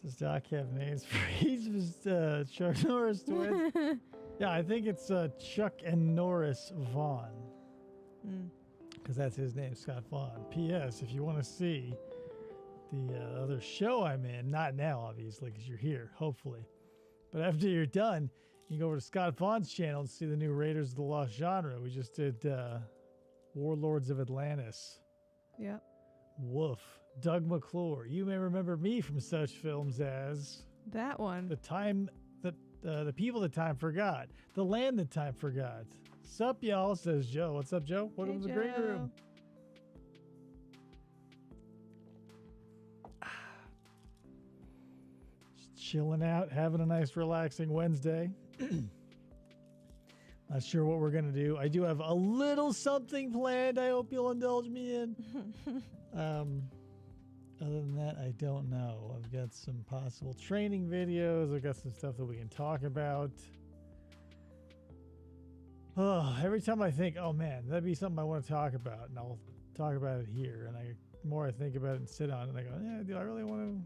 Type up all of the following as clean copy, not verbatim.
Does Doc have names for each of his Chuck Norris twins? Yeah, I think it's Chuck and Norris Vaughn. Because that's his name, Scott Vaughn. P.S. If you want to see the other show I'm in, not now, obviously, because you're here, hopefully. But after you're done, you can go over to Scott Vaughn's channel and see the new Raiders of the Lost Genre. We just did Warlords of Atlantis. Yep. Woof. Doug McClure. You may remember me from such films as... That one. The Time That... the People That Time Forgot. The Land That Time Forgot. Sup, y'all, says Joe. What's up, Joe? Welcome to the Great Room. Just chilling out, having a nice, relaxing Wednesday. Not sure what we're going to do. I do have a little something planned I hope you'll indulge me in. Other than that, I don't know. I've got some possible training videos. I've got some stuff that we can talk about. Oh, every time I think, oh man, that'd be something I want to talk about, and I'll talk about it here. And the more I think about it and sit on it, I go, yeah, do I really want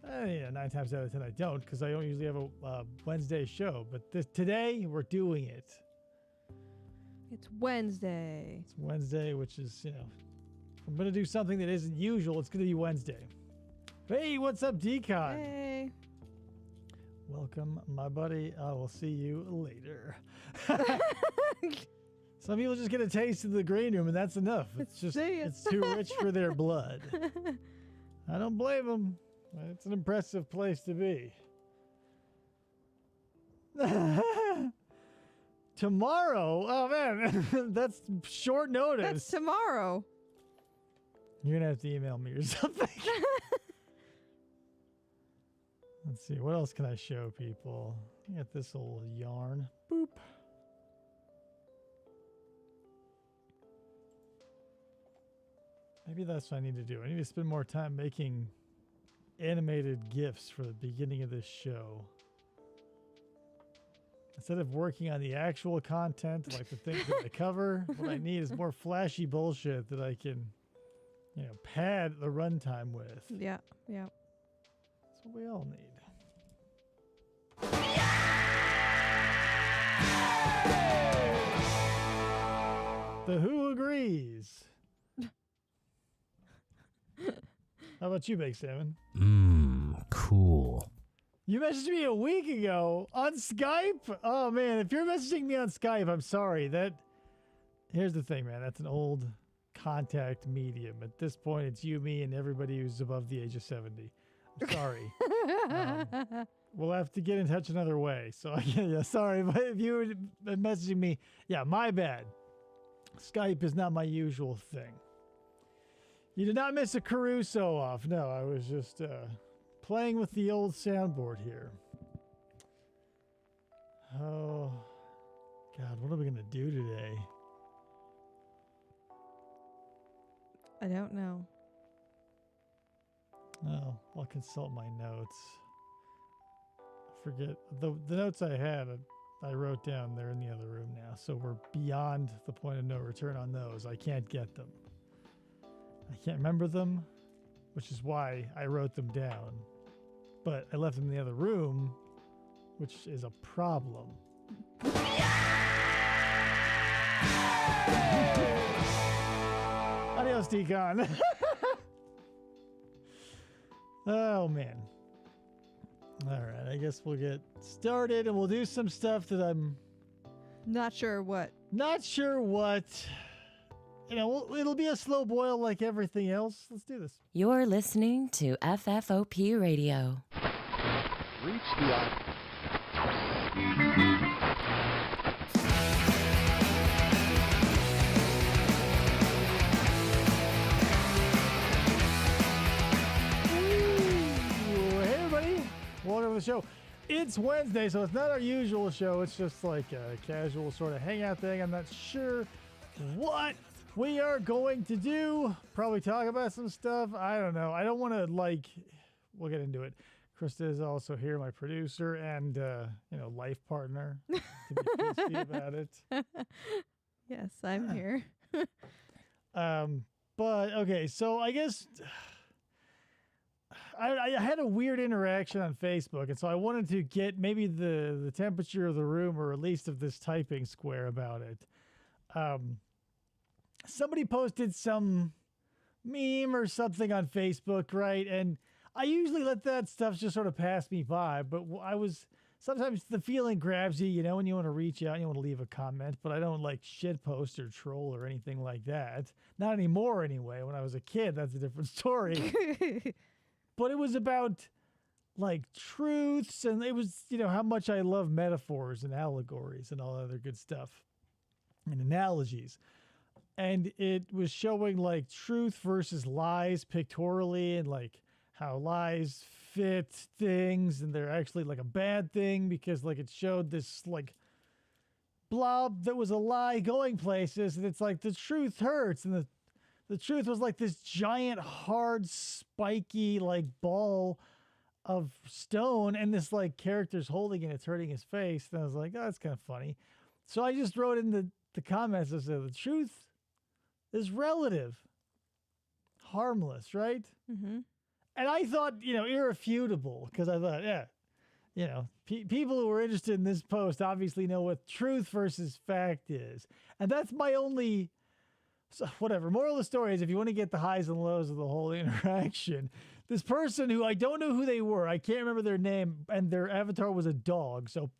to? 9 times out of 10 I don't, because I don't usually have a Wednesday show. But today we're doing it. It's Wednesday. It's Wednesday, which is, if I'm going to do something that isn't usual, it's going to be Wednesday. Hey, what's up, Decon? Hey. Welcome, my buddy. I will see you later. Some people just get a taste of the green room, and that's enough. It's too rich for their blood. I don't blame them. It's an impressive place to be. Tomorrow? Oh, man. That's short notice. That's tomorrow. You're going to have to email me or something. Let's see. What else can I show people? I got this old yarn. Boop. Maybe that's what I need to do. I need to spend more time making animated GIFs for the beginning of this show. Instead of working on the actual content, like the things that I cover, what I need is more flashy bullshit that I can, pad the runtime with. Yeah. That's what we all need. The Who agrees. How about you, Big Salmon? Cool. You messaged me a week ago on Skype? Oh, man, if you're messaging me on Skype, I'm sorry. Here's the thing, man. That's an old contact medium. At this point, it's you, me, and everybody who's above the age of 70. I'm sorry. We'll have to get in touch another way. So, yeah, sorry. But if you were messaging me, yeah, my bad. Skype is not my usual thing. You did not miss a Caruso off. No, I was just playing with the old soundboard here. Oh, God, what are we going to do today? I don't know. Oh, I'll consult my notes. I forget. The notes I had, I wrote down. They're in the other room now. So we're beyond the point of no return on those. I can't get them. I can't remember them, which is why I wrote them down. But I left them in the other room, which is a problem. Adios, Decon. Oh, man. All right, I guess we'll get started and we'll do some stuff that I'm... Not sure what. It'll be a slow boil like everything else. Let's do this. You're listening to FFOP Radio. Reach the Hey, everybody. Welcome to the show. It's Wednesday, so it's not our usual show. It's just like a casual sort of hangout thing. I'm not sure what we are going to do. Probably talk about some stuff. I don't know. I don't want to we'll get into it. Krista is also here, my producer and, life partner, to be PC about it. Yes, I'm here. But okay, so I guess I had a weird interaction on Facebook, and so I wanted to get maybe the temperature of the room, or at least of this typing square about it. Somebody posted some meme or something on Facebook, right? And I usually let that stuff just sort of pass me by, but sometimes the feeling grabs you, when you want to reach out and you want to leave a comment, but I don't like shit post or troll or anything like that. Not anymore anyway. When I was a kid, that's a different story. But it was about like truths, and it was, how much I love metaphors and allegories and all other good stuff and analogies. And it was showing like truth versus lies pictorially, and like how lies fit things and they're actually like a bad thing, because like it showed this like blob that was a lie going places, and it's like the truth hurts, and the truth was like this giant hard spiky like ball of stone, and this like character's holding it, it's hurting his face. And I was like, oh, that's kind of funny. So I just wrote in the comments, I said, the truth is relative, harmless, right? Mm-hmm. And I thought, irrefutable, because I thought, people who are interested in this post obviously know what truth versus fact is. And that's my only, whatever. Moral of the story is, if you want to get the highs and lows of the whole interaction, this person who I don't know who they were, I can't remember their name, and their avatar was a dog. So,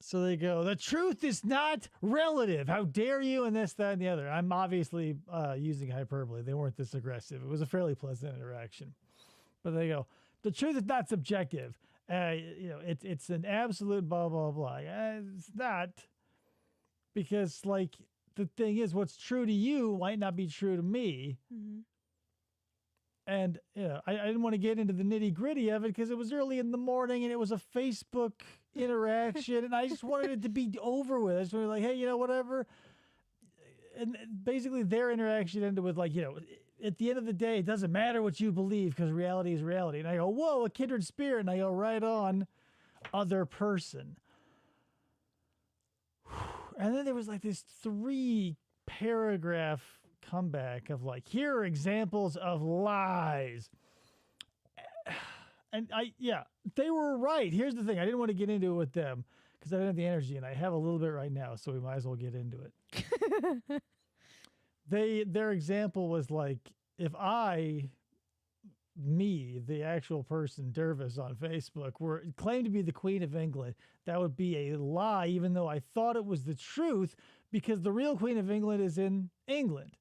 so they go, the truth is not relative. How dare you? And this, that, and the other. I'm obviously using hyperbole. They weren't this aggressive. It was a fairly pleasant interaction. But they go, the truth is not subjective. It's an absolute blah, blah, blah. It's not, because like the thing is, what's true to you might not be true to me. Mm-hmm. And I didn't want to get into the nitty gritty of it because it was early in the morning and it was a Facebook interaction, and I just wanted it to be over with. I just wanted to be like, hey, whatever. And basically their interaction ended with like, at the end of the day, it doesn't matter what you believe because reality is reality. And I go, whoa, a kindred spirit. And I go, right on, other person. And then there was like this 3-paragraph comeback of like, here are examples of lies. And they were right. Here's the thing. I didn't want to get into it with them because I didn't have the energy, and I have a little bit right now, so we might as well get into it. Their example was like, if me, the actual person, Dervis on Facebook, were claimed to be the Queen of England, that would be a lie, even though I thought it was the truth, because the real Queen of England is in England.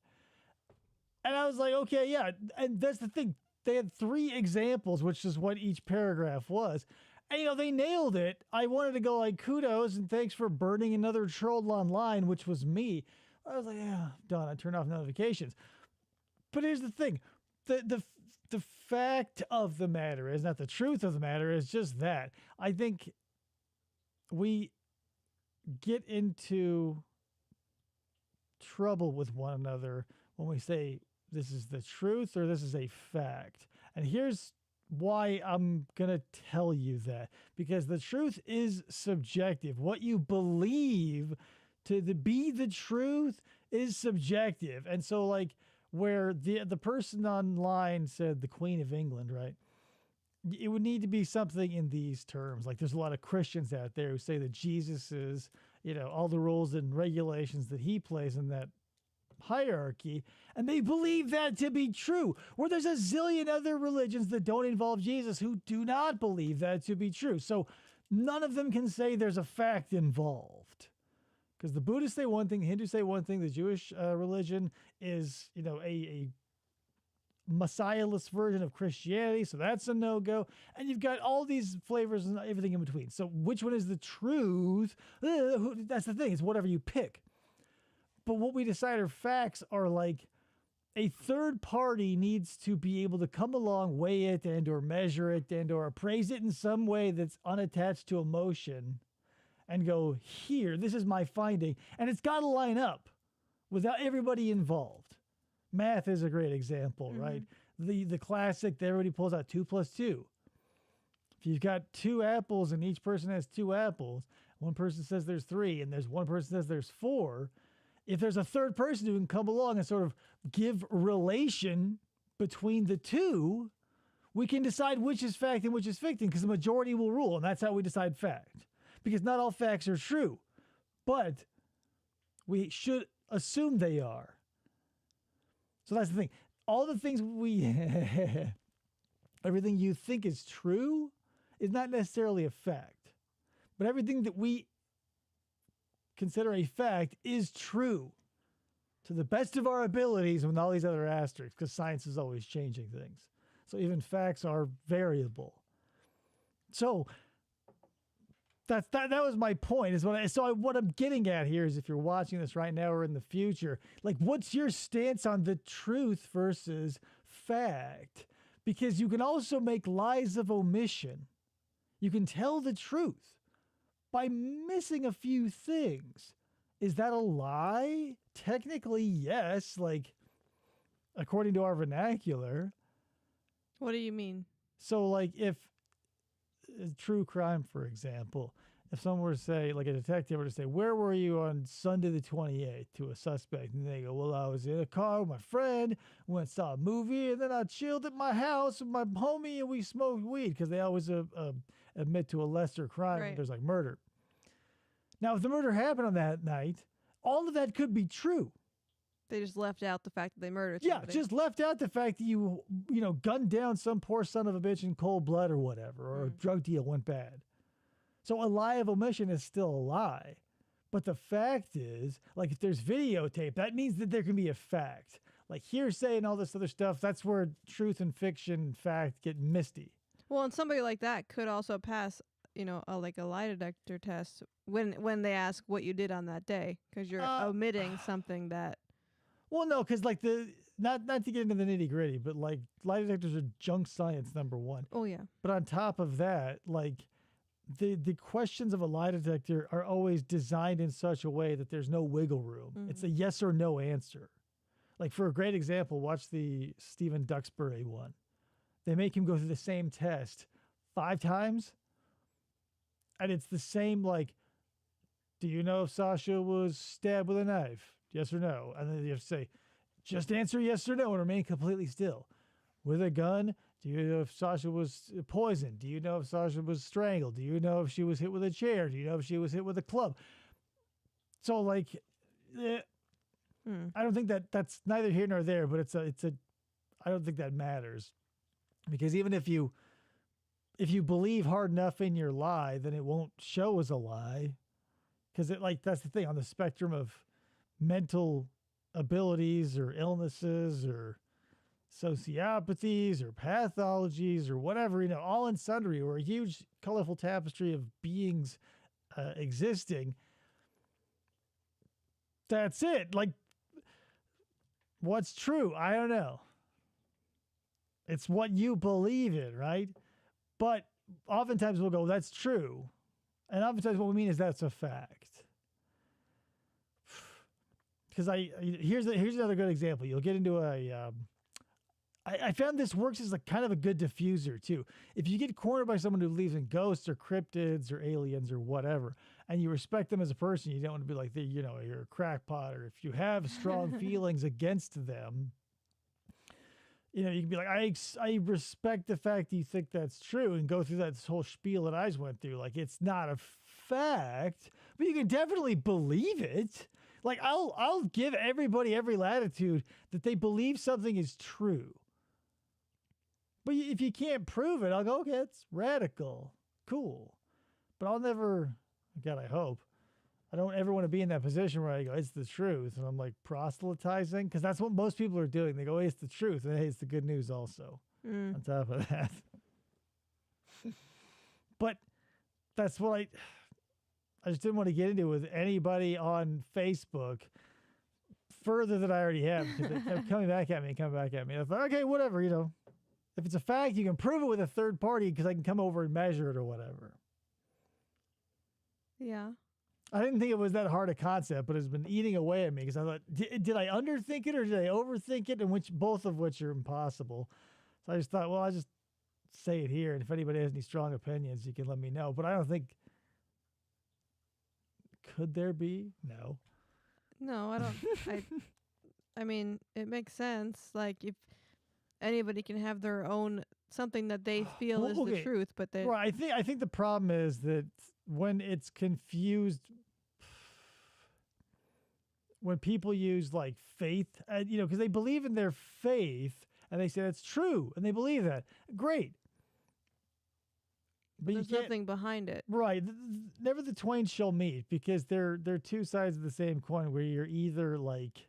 And I was like, okay, yeah. And that's the thing. They had 3 examples, which is what each paragraph was. And, they nailed it. I wanted to go like, kudos and thanks for burning another troll online, which was me. I was like, yeah, done. I turned off notifications. But here's the thing. The fact of the matter is, not the truth of the matter, is just that. I think we get into trouble with one another when we say this is the truth or this is a fact. And here's why I'm going to tell you that. Because the truth is subjective. What you believe to be the truth is subjective. And so like where the person online said the Queen of England, right? It would need to be something in these terms. Like there's a lot of Christians out there who say that Jesus is, all the rules and regulations that he plays in that hierarchy, and they believe that to be true, where there's a zillion other religions that don't involve Jesus who do not believe that to be true. So none of them can say there's a fact involved, because the Buddhists say one thing, the Hindus say one thing, the Jewish religion is a messiahless version of Christianity, so that's a no-go, and you've got all these flavors and everything in between. So which one is the truth? That's the thing, it's whatever you pick. But what we decide are facts are like a third party needs to be able to come along, weigh it and or measure it and or appraise it in some way that's unattached to emotion and go, here, this is my finding. And it's got to line up without everybody involved. Math is a great example, right? The classic that everybody pulls out, 2 + 2. If you've got 2 apples and each person has 2 apples, one person says there's 3 and there's one person says there's 4, if there's a third person who can come along and sort of give relation between the two, we can decide which is fact and which is fiction because the majority will rule, and that's how we decide fact. Because not all facts are true, but we should assume they are. So that's the thing. All the things everything you think is true is not necessarily a fact. But everything that we consider a fact is true to the best of our abilities with all these other asterisks, because science is always changing things. So even facts are variable. So that was my point. What I'm getting at here is, if you're watching this right now or in the future, like, what's your stance on the truth versus fact? Because you can also make lies of omission. You can tell the truth by missing a few things. Is that a lie? Technically, yes. Like, according to our vernacular. What do you mean? So, like, if true crime, for example, if someone were to say, like a detective were to say, where were you on Sunday the 28th to a suspect? And they go, well, I was in a car with my friend, went and saw a movie, and then I chilled at my house with my homie and we smoked weed, because they always admit to a lesser crime when there's like murder. Now, if the murder happened on that night, all of that could be true. They just left out the fact that they murdered Yeah, somebody. just left out the fact that you gunned down some poor son of a bitch in cold blood or whatever, or a drug deal went bad. So a lie of omission is still a lie. But the fact is, like, if there's videotape, that means that there can be a fact. Like hearsay and all this other stuff, that's where truth and fiction and fact get misty. Well, and somebody like that could also pass, like a lie detector test when they ask what you did on that day, because you're omitting something that. Well, no, because like not to get into the nitty gritty, but like lie detectors are junk science, number one. Oh yeah. But on top of that, like the questions of a lie detector are always designed in such a way that there's no wiggle room. Mm-hmm. It's a yes or no answer. Like, for a great example, watch the Stephen Duxbury one. They make him go through the same test 5 times, and it's the same, like, do you know if Sasha was stabbed with a knife? Yes or no? And then you have to say, just answer yes or no and remain completely still. With a gun, do you know if Sasha was poisoned? Do you know if Sasha was strangled? Do you know if she was hit with a chair? Do you know if she was hit with a club? So, like, I don't think that's neither here nor there, but I don't think that matters. Because even if you believe hard enough in your lie, then it won't show as a lie. Because that's the thing, on the spectrum of mental abilities or illnesses or sociopathies or pathologies or whatever, all in sundry, or a huge colorful tapestry of beings existing. That's it. Like, what's true? I don't know. It's what you believe in, right? But oftentimes we'll go, that's true. And oftentimes what we mean is that's a fact. Because here's another good example. You'll get into I found this works as kind of a good diffuser too. If you get cornered by someone who believes in ghosts or cryptids or aliens or whatever, and you respect them as a person, you don't want to be like, you're a crackpot, or if you have strong feelings against them, you can be like, I respect the fact that you think that's true, and go through that whole spiel that I just went through. Like, it's not a fact, but you can definitely believe it. Like, I'll give everybody every latitude that they believe something is true. But if you can't prove it, I'll go, okay, it's radical. Cool. But I'll never, God, I hope, I don't ever want to be in that position where I go, it's the truth. And I'm like proselytizing, because that's what most people are doing. They go, hey, it's the truth. And hey, it's the good news also on top of that. But that's what I just didn't want to get into with anybody on Facebook further than I already have, because they kept coming back at me. I thought, okay, whatever, if it's a fact, you can prove it with a third party, because I can come over and measure it or whatever. Yeah. I didn't think it was that hard a concept, but it's been eating away at me, because I thought, did I underthink it or did I overthink it? And both of which are impossible. So I just thought, well, I'll just say it here. And if anybody has any strong opinions, you can let me know. But I don't think, could there be? No. No, I don't. I mean, it makes sense. Like, anybody can have their own something that they feel Well, is okay. the truth, but they Right. I think the problem is that when it's confused, when people use like faith, because they believe in their faith and they say that's true and they believe that. Great. But there's you can't, nothing behind it. right. Never the twain shall meet because they're two sides of the same coin where you're either like,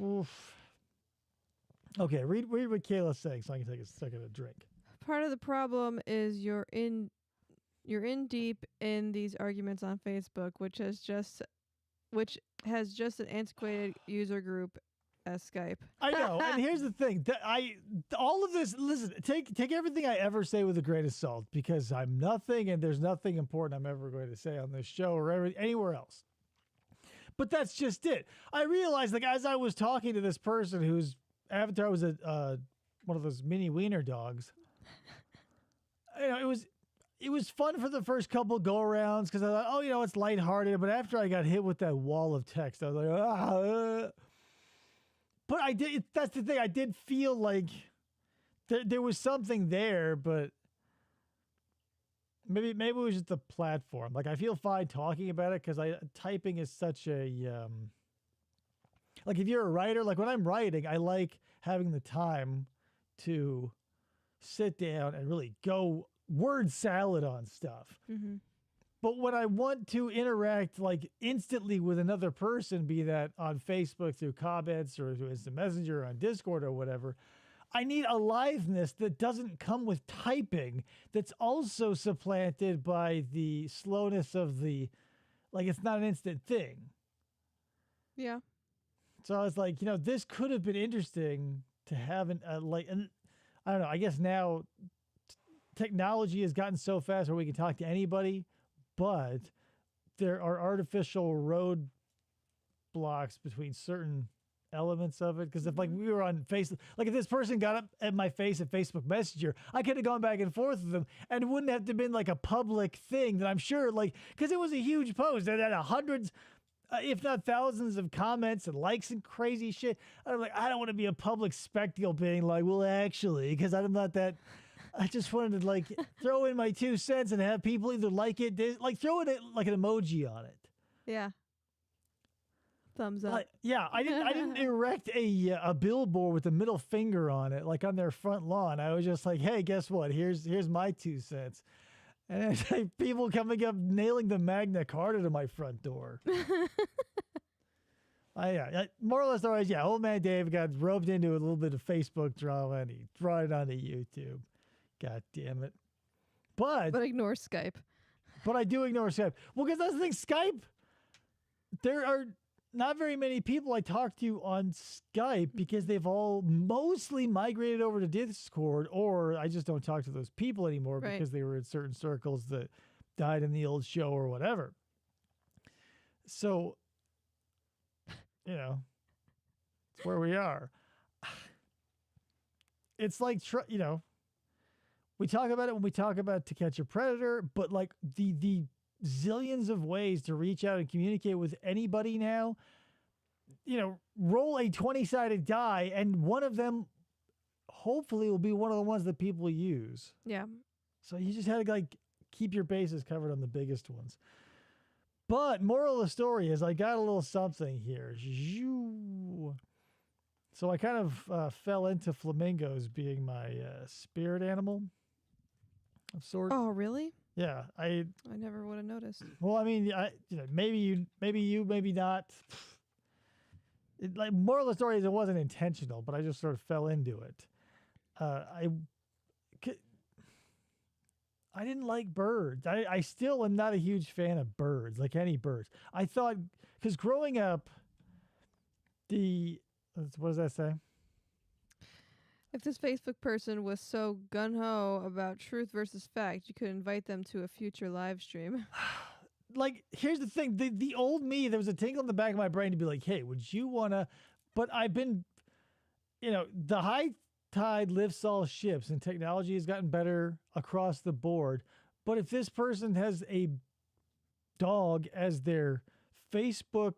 oof. Okay, read what Kayla's saying so I can take a second to drink. Part of the problem is you're in deep in these arguments on Facebook, which has just an antiquated user group as Skype. I know, and here's the thing: all of this. Listen, take everything I ever say with a grain of salt because I'm nothing, and there's nothing important I'm ever going to say on this show or anywhere else. But that's just it. I realized, like, as I was talking to this person whose avatar was one of those mini wiener dogs. It was fun for the first couple go-arounds because I thought, oh, it's lighthearted. But after I got hit with that wall of text, I was like, But I did. That's the thing. I did feel like there was something there, but maybe it was just the platform. Like I feel fine talking about it because typing is such a like if you're a writer, like when I'm writing, I like having the time to sit down and really go word salad on stuff. Mm-hmm. But when I want to interact like instantly with another person, be that on Facebook through comments or through Instant Messenger or on Discord or whatever, I need aliveness that doesn't come with typing that's also supplanted by the slowness of like it's not an instant thing. Yeah. So I was like, this could have been interesting to have and I don't know, I guess now technology has gotten so fast where we can talk to anybody, but there are artificial road blocks between certain elements of it. Because if like we were on Facebook, like if this person got up at my face at Facebook Messenger, I could have gone back and forth with them and it wouldn't have to been like a public thing that I'm sure because it was a huge post that had hundreds, if not thousands of comments and likes and crazy shit. I'm like, I don't want to be a public spectacle being like, well, actually, because I'm not that. I just wanted to throw in my 2 cents and have people either like it, throw it like an emoji on it. Yeah. Thumbs up. I didn't erect a billboard with a middle finger on it, like on their front lawn. I was just like, hey, guess what? Here's my 2 cents. And it's like people coming up nailing the Magna Carta to my front door. Moral of the story is, old man Dave got roped into a little bit of Facebook drama and he brought it onto YouTube. God damn it. But ignore Skype. But I do ignore Skype. Well, because that's the thing, Skype, there are not very many people I talk to on Skype because they've all mostly migrated over to Discord, or I just don't talk to those people anymore because they were in certain circles that died in the old show or whatever. So, it's where we are. It's like, we talk about it when we talk about To Catch a Predator, but like the zillions of ways to reach out and communicate with anybody now, roll a 20-sided die and one of them hopefully will be one of the ones that people use. Yeah. So you just had to keep your bases covered on the biggest ones. But moral of the story is I got a little something here. So I kind of fell into flamingos being my spirit animal of sorts. Oh, really? Yeah, I never would have noticed. Well, I mean, maybe maybe not. Moral of the story is it wasn't intentional, but I just sort of fell into it. I didn't like birds. I still am not a huge fan of birds, like any birds. I thought, because growing up, what does that say? If this Facebook person was so gung-ho about truth versus fact, you could invite them to a future live stream. Here's the thing. The old me, there was a tingle in the back of my brain to be like, hey, would you want to... But I've been... the high tide lifts all ships, and technology has gotten better across the board. But if this person has a dog as their Facebook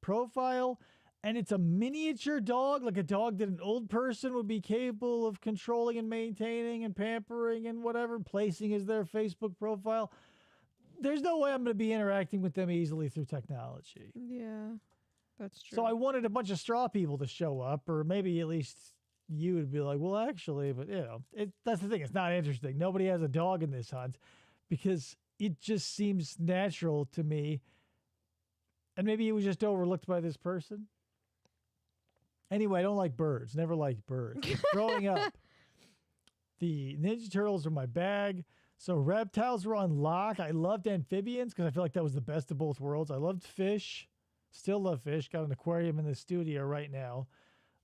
profile, and it's a miniature dog, like a dog that an old person would be capable of controlling and maintaining and pampering and whatever, placing as their Facebook profile, there's no way I'm going to be interacting with them easily through technology. Yeah, that's true. So I wanted a bunch of straw people to show up, or maybe at least you would be like, well, actually, but that's the thing. It's not interesting. Nobody has a dog in this hunt because it just seems natural to me. And maybe it was just overlooked by this person. Anyway, I don't like birds. Never liked birds. Growing up, the Ninja Turtles were my bag. So reptiles were on lock. I loved amphibians because I feel like that was the best of both worlds. I loved fish. Still love fish. Got an aquarium in the studio right now.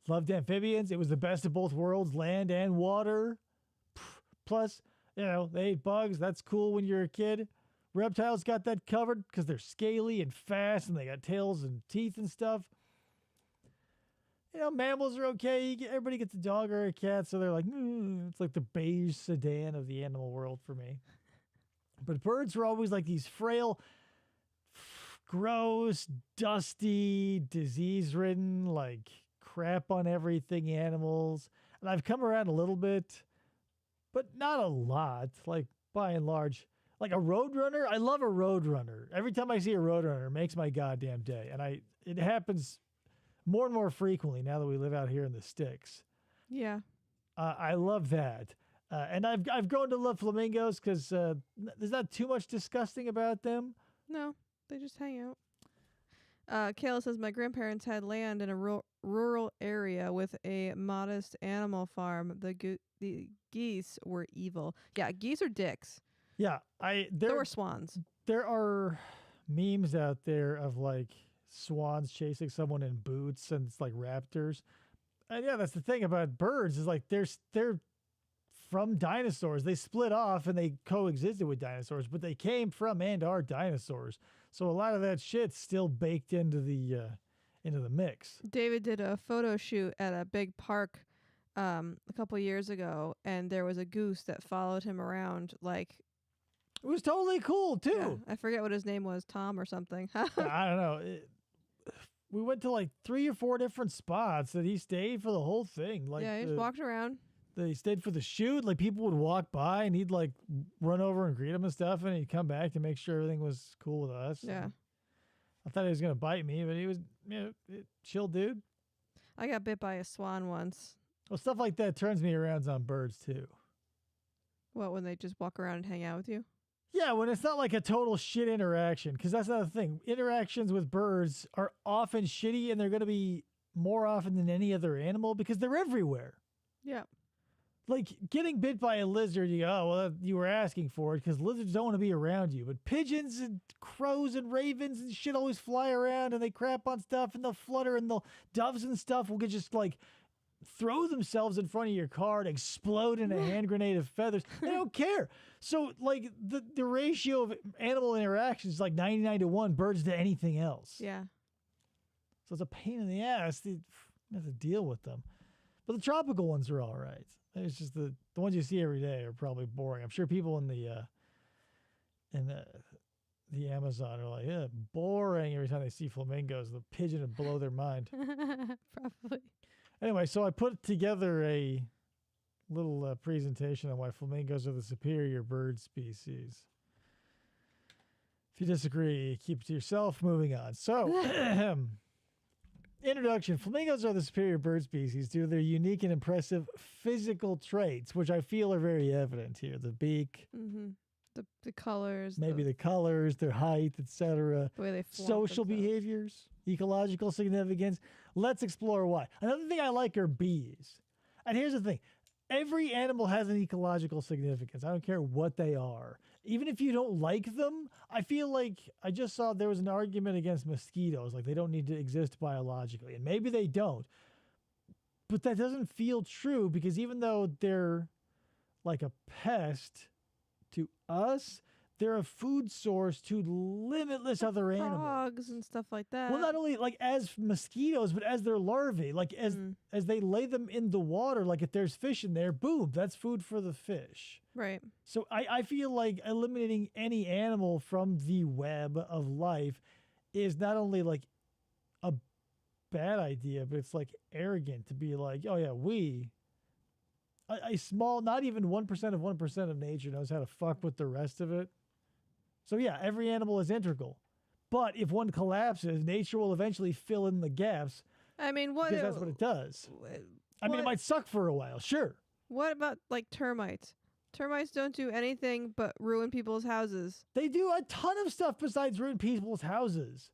Loved amphibians. It was the best of both worlds, land and water. Plus, they ate bugs. That's cool when you're a kid. Reptiles got that covered because they're scaly and fast and they got tails and teeth and stuff. Mammals are okay. Everybody gets a dog or a cat, so they're like, it's like the beige sedan of the animal world for me. But birds were always like these frail, gross, dusty, disease-ridden, like crap on everything animals. And I've come around a little bit, but not a lot, like by and large. Like a roadrunner, I love a roadrunner. Every time I see a roadrunner, it makes my goddamn day. And it happens more and more frequently now that we live out here in the sticks. Yeah. I love that. And I've grown to love flamingos because there's not too much disgusting about them. No, they just hang out. Kayla says, my grandparents had land in a rural area with a modest animal farm. The geese were evil. Yeah, geese are dicks. Yeah, there were swans. There are memes out there of like swans chasing someone in boots, and it's like raptors. And yeah, that's the thing about birds is like they're from dinosaurs. They split off and they coexisted with dinosaurs, but they came from and are dinosaurs. So a lot of that shit's still baked into the mix. David did a photo shoot at a big park a couple years ago, and there was a goose that followed him around like. It was totally cool, too. Yeah, I forget what his name was, Tom or something. I don't know. We went to like 3 or 4 different spots that he stayed for the whole thing. Like yeah, he just walked around. He stayed for the shoot. Like people would walk by and he'd like run over and greet him and stuff, and he'd come back to make sure everything was cool with us. Yeah. I thought he was going to bite me, but he was chill dude. I got bit by a swan once. Well, stuff like that turns me around on birds too. What, when they just walk around and hang out with you? Yeah, when it's not like a total shit interaction, because that's another thing. Interactions with birds are often shitty, and they're going to be more often than any other animal because they're everywhere. Yeah. Like getting bit by a lizard, you go, oh, well, you were asking for it because lizards don't want to be around you. But pigeons and crows and ravens and shit always fly around and they crap on stuff and they'll flutter, and doves and stuff will get just like throw themselves in front of your car and explode in a hand grenade of feathers. They don't care. So like the ratio of animal interactions is like 99 to 1 birds to anything else. Yeah. So it's a pain in the ass. You have to deal with them. But the tropical ones are all right. It's just the ones you see every day are probably boring. I'm sure people in the Amazon are like, yeah, boring every time they see flamingos. The pigeon would blow their mind. Probably. Anyway, so I put together a little presentation on why flamingos are the superior bird species. If you disagree, keep it to yourself. Moving on. So, introduction. Flamingos are the superior bird species due to their unique and impressive physical traits, which I feel are very evident here. The beak. Mm-hmm. The colors. Maybe the colors, their height, etc. The way they flaunt social themselves. behaviors, ecological significance. Let's explore why. Another thing I like are bees. And here's the thing. Every animal has an ecological significance. I don't care what they are. Even if you don't like them, I feel like I just saw there was an argument against mosquitoes. Like they don't need to exist biologically. And maybe they don't. But that doesn't feel true because even though they're like a pest to us, they're a food source to limitless other animals. Frogs and stuff like that. Well, not only like as mosquitoes, but as their larvae, like as they lay them in the water, like if there's fish in there, boom, that's food for the fish. Right. So I feel like eliminating any animal from the web of life is not only like a bad idea, but it's like arrogant to be like, oh yeah, a small, not even 1% of nature knows how to fuck with the rest of it. So yeah, every animal is integral. But if one collapses, nature will eventually fill in the gaps I mean, what? because that's what it does. I mean, it what- might suck for a while, sure. What about like termites? Termites don't do anything but ruin people's houses. They do a ton of stuff besides ruin people's houses.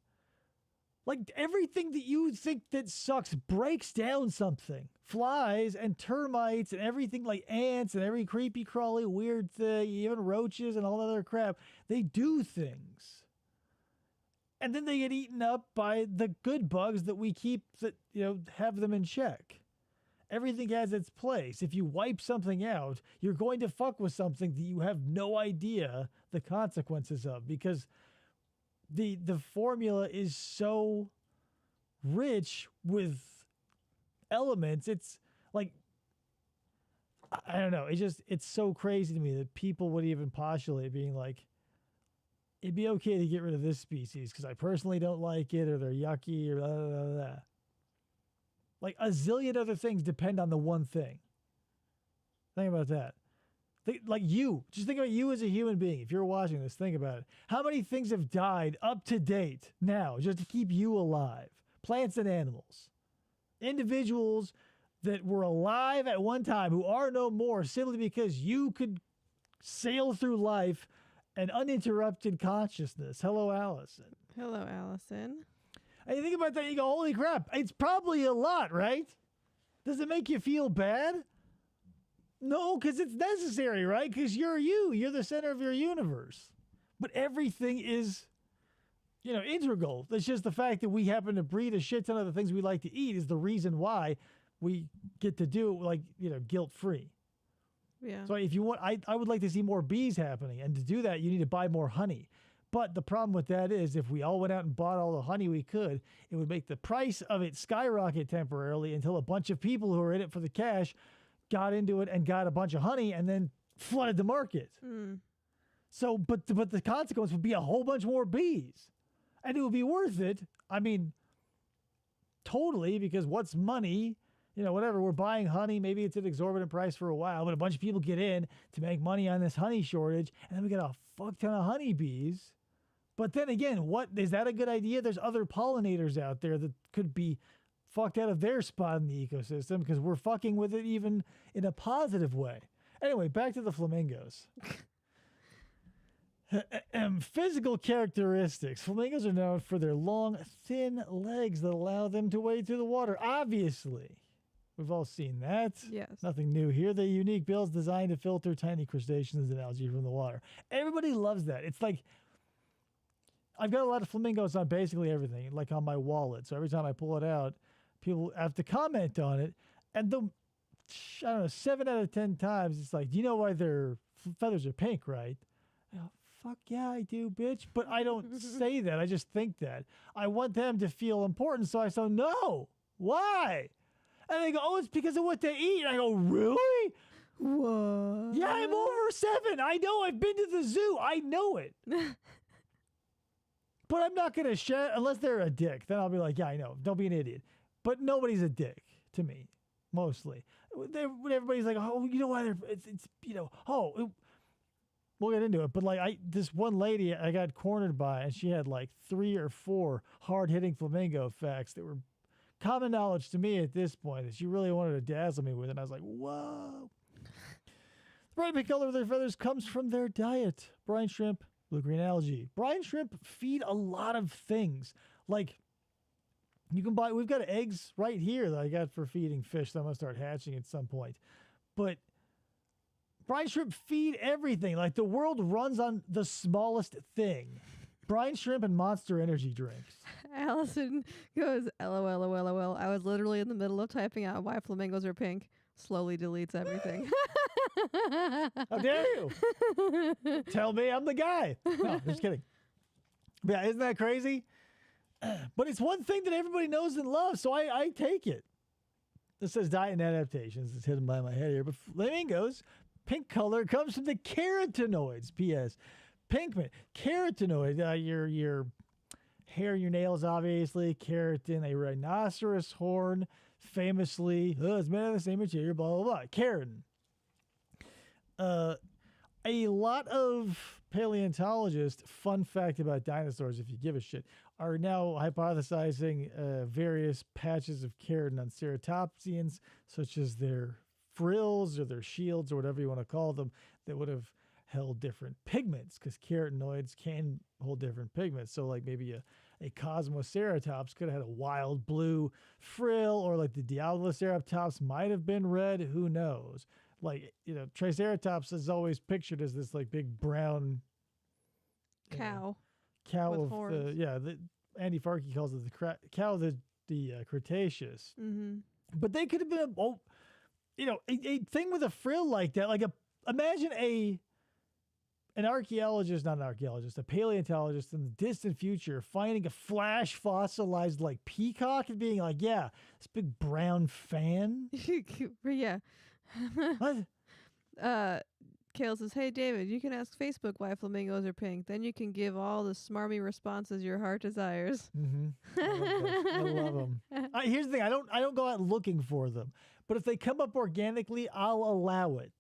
Like everything that you think that sucks breaks down something. Flies and termites and everything, like ants and every creepy crawly weird thing, even roaches and all that other crap, they do things. And then they get eaten up by the good bugs that we keep, that, you know, have them in check. Everything has its place. If you wipe something out, you're going to fuck with something that you have no idea the consequences of, because the formula is so rich with elements. It's like, I don't know. It's so crazy to me that people would even postulate being like, it'd be okay to get rid of this species because I personally don't like it, or they're yucky, or blah, blah, blah, blah. Like a zillion other things depend on the one thing. Think about that. Just think about you as a human being. If you're watching this, think about it. How many things have died up to date now just to keep you alive? Plants and animals. Individuals that were alive at one time who are no more simply because you could sail through life an uninterrupted consciousness. Hello, Allison. Hello, Allison. And you think about that, you go, holy crap, it's probably a lot, right? Does it make you feel bad? No, because it's necessary, right? Because you're the center of your universe. But everything is, integral. It's just the fact that we happen to breed a shit ton of the things we like to eat is the reason why we get to do it, guilt-free. Yeah. So if you want, I would like to see more bees happening. And to do that, you need to buy more honey. But the problem with that is if we all went out and bought all the honey we could, it would make the price of it skyrocket temporarily until a bunch of people who are in it for the cash got into it and got a bunch of honey and then flooded the market. So, but the consequence would be a whole bunch more bees. And it would be worth it. I mean, totally, because what's money? Whatever, we're buying honey. Maybe it's an exorbitant price for a while, but a bunch of people get in to make money on this honey shortage, and then we get a fuck ton of honeybees. But then again, is that a good idea? There's other pollinators out there that could be fucked out of their spot in the ecosystem because we're fucking with it even in a positive way. Anyway, back to the flamingos. Physical characteristics. Flamingos are known for their long, thin legs that allow them to wade through the water. Obviously. We've all seen that. Yes. Nothing new here. Their unique bills designed to filter tiny crustaceans and algae from the water. Everybody loves that. It's like, I've got a lot of flamingos on basically everything, like on my wallet. So every time I pull it out, people have to comment on it. And 7 out of 10 times, it's like, do you know why their feathers are pink, right? I go, fuck yeah, I do, bitch. But I don't say that. I just think that. I want them to feel important. So I say, no, why? And they go, oh, it's because of what they eat. And I go, really? What? Yeah, I'm over 7. I know. I've been to the zoo. I know it. But I'm not going to share, unless they're a dick. Then I'll be like, yeah, I know. Don't be an idiot. But nobody's a dick to me, mostly. Everybody's like, oh, you know why we'll get into it. But this one lady I got cornered by, and she had 3 or 4 hard-hitting flamingo facts that were common knowledge to me at this point that she really wanted to dazzle me with. And I was like, whoa. The bright pink color of their feathers comes from their diet. Brine shrimp, blue-green algae. Brine shrimp feed a lot of things. Like, you can buy, we've got eggs right here that I got for feeding fish that I'm going to start hatching at some point. But brine shrimp feed everything. Like, the world runs on the smallest thing. Brine shrimp and Monster energy drinks. Allison goes, LOL. I was literally in the middle of typing out why flamingos are pink. Slowly deletes everything. How dare you? Tell me I'm the guy. No, just kidding. Yeah, isn't that crazy? But it's one thing that everybody knows and loves, so I take it. This says diet and adaptations. It's hidden by my head here. But flamingos, pink color comes from the carotenoids. P.S. Pinkman, carotenoid, your hair in your nails, obviously. Keratin, a rhinoceros horn, famously, it's made of the same material, blah, blah, blah. Keratin. A lot of paleontologists, fun fact about dinosaurs, if you give a shit, are now hypothesizing various patches of keratin on ceratopsians, such as their frills or their shields or whatever you want to call them, that would have held different pigments, because keratinoids can hold different pigments. So like maybe a Cosmoceratops could have had a wild blue frill, or like the Diabloceratops might have been red. Who knows? Like, Triceratops is always pictured as this like big brown Cow. cow with of horns. Andy Farkey calls it the cow of the Cretaceous. Mm-hmm. But they could have been a thing with a frill like that. Like imagine an archaeologist, not an archaeologist, a paleontologist in the distant future finding a flash fossilized like peacock and being like, yeah, this big brown fan. Yeah. What? Kale says, "Hey David, you can ask Facebook why flamingos are pink. Then you can give all the smarmy responses your heart desires." Mm-hmm. I love them. Here's the thing: I don't go out looking for them, but if they come up organically, I'll allow it.